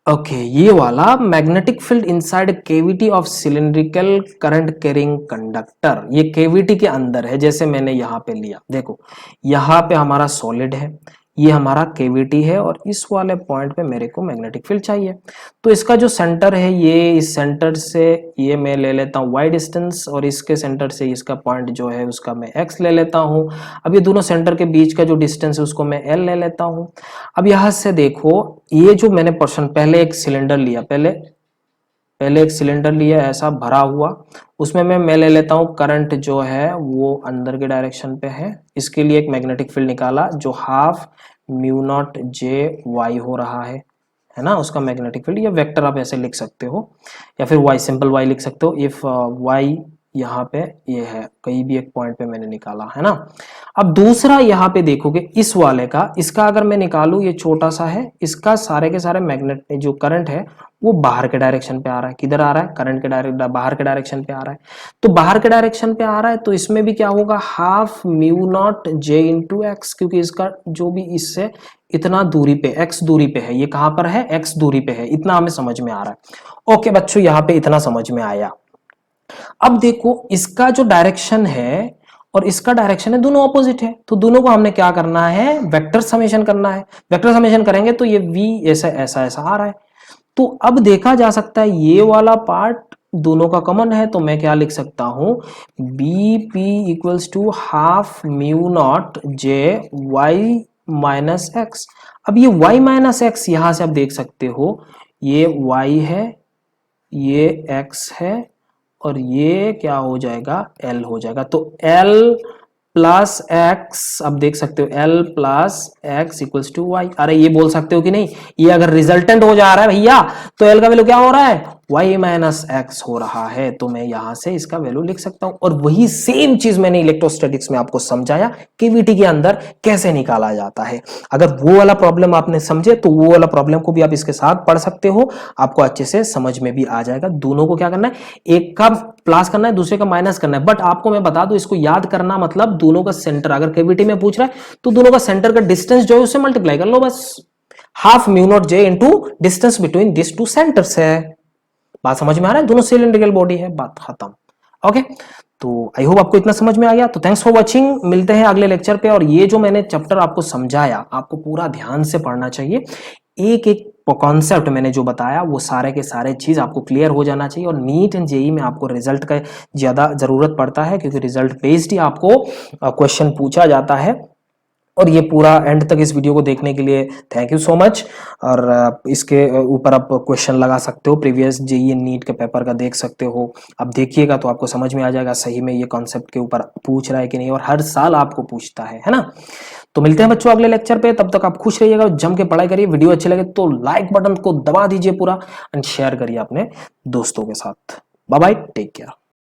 Speaker 1: ओके, ये वाला magnetic field inside cavity of cylindrical current carrying conductor, ये केविटी के अंदर है, जैसे मैंने यहाँ पे लिया, देखो यहाँ पे हमारा सॉलिड है, ये हमारा केविटी है, और इस वाले पॉइंट पे मेरे को मैग्नेटिक फील्ड चाहिए। तो इसका जो सेंटर है, ये इस सेंटर से ये मैं ले लेता हूँ y डिस्टेंस, और इसके सेंटर से इसका पॉइंट जो है उसका मैं x ले लेता हूँ। अब ये दोनों सेंटर के बीच का जो डिस्टेंस है उसको मैं l ले लेता हूँ। अब यहाँ से देखो, ये जो मैंने पोर्शन, पहले एक सिलेंडर लिया, पहले एक सिलेंडर लिया ऐसा भरा हुआ, उसमें मैं ले लेता हूँ करंट जो है वो अंदर के डायरेक्शन पे है, इसके लिए एक मैग्नेटिक फील्ड निकाला जो half mu naught J Y हो रहा है ना, उसका मैग्नेटिक फील्ड, या वेक्टर आप ऐसे लिख सकते हो, या फिर वाई, सिंपल वाई लिख सकते हो, इफ वाई यहाँ पे ये है, कहीं भी एक पॉइंट पे मैंने निकाला है ना। अब दूसरा यहाँ पे देखोगे, इस वाले का, इसका अगर मैं निकालूं, ये छोटा सा है, इसका सारे के सारे मैग्नेट जो करंट है वो बाहर के डायरेक्शन पे आ रहा है, किधर आ रहा है, करंट के बाहर के डायरेक्शन पे आ रहा है, तो बाहर के डायरेक्शन पे आ रहा है, तो इसमें भी क्या होगा, half mu naught J into x, क्योंकि इसका जो भी इससे इतना दूरी पे, एक्स दूरी पे है, ये कहां पर है, एक्स दूरी पे है, इतना हमें समझ में आ रहा है। ओके बच्चों, यहाँ पे इतना समझ में आया। अब देखो, इसका जो डायरेक्शन है और इसका डायरेक्शन है, दोनों ऑपोजिट है, तो दोनों को हमने क्या करना है, वेक्टर समेशन करना है। वेक्टर समेशन करेंगे तो ये v ऐसा ऐसा ऐसा आ रहा है, तो अब देखा जा सकता है ये वाला पार्ट दोनों का कॉमन है, तो मैं क्या लिख सकता हूं, B P equals to half mu naught J Y minus X. अब ये वाई माइनस एक्स यहां से आप देख सकते हो, ये वाई है, ये एक्स है, और ये क्या हो जाएगा, L हो जाएगा, तो L प्लस एक्स, अब देख सकते हो L plus X equals to Y. अरे ये बोल सकते हो कि नहीं, ये अगर रिजल्टेंट हो जा रहा है भैया तो L का वैल्यू क्या हो रहा है, y माइनस एक्स हो रहा है, तो मैं यहां से इसका वैल्यू लिख सकता हूं। और वही सेम चीज मैंने इलेक्ट्रोस्टैटिक्स में आपको समझाया, केवीटी के अंदर कैसे निकाला जाता है। अगर वो वाला प्रॉब्लम आपने समझे तो वो वाला प्रॉब्लम को भी आप इसके साथ पढ़ सकते हो, आपको अच्छे से समझ में भी आ जाएगा। दोनों को क्या करना है, एक का प्लस करना है, दूसरे का माइनस करना है, बट आपको मैं बता दूं, इसको याद करना मतलब दोनों का सेंटर, अगर केवीटी में पूछ रहा है तो दोनों का सेंटर का डिस्टेंस जो है उससे मल्टीप्लाई कर लो, बस half mu naught J into distance between this two centres है। बात समझ में आ रहा है, दोनों सिलिंड्रिकल बॉडी है, बात खत्म। ओके, तो आई होप आपको इतना समझ में आ गया। तो थैंक्स फॉर वाचिंग, मिलते हैं अगले लेक्चर पे। और ये जो मैंने चैप्टर आपको समझाया, आपको पूरा ध्यान से पढ़ना चाहिए, एक एक कॉन्सेप्ट मैंने जो बताया वो सारे के सारे चीज आपको क्लियर हो जाना चाहिए। और नीट एंड जेई में आपको रिजल्ट का ज्यादा जरूरत पड़ता है, क्योंकि रिजल्ट बेस्ड ही आपको क्वेश्चन पूछा जाता है। और ये पूरा एंड तक इस वीडियो को देखने के लिए थैंक यू सो मच। और इसके ऊपर आप क्वेश्चन लगा सकते हो, प्रीवियस जेईई नीट के पेपर का देख सकते हो, आप देखिएगा तो आपको समझ में आ जाएगा सही में ये कॉन्सेप्ट के ऊपर पूछ रहा है कि नहीं, और हर साल आपको पूछता है ना। तो मिलते हैं बच्चों अगले लेक्चर पे, तब तक आप खुश रहिएगा, जम के पढ़ाई करिए। वीडियो अच्छी लगे तो लाइक बटन को दबा दीजिए पूरा, एंड शेयर करिए अपने दोस्तों के साथ। Bye bye, take care.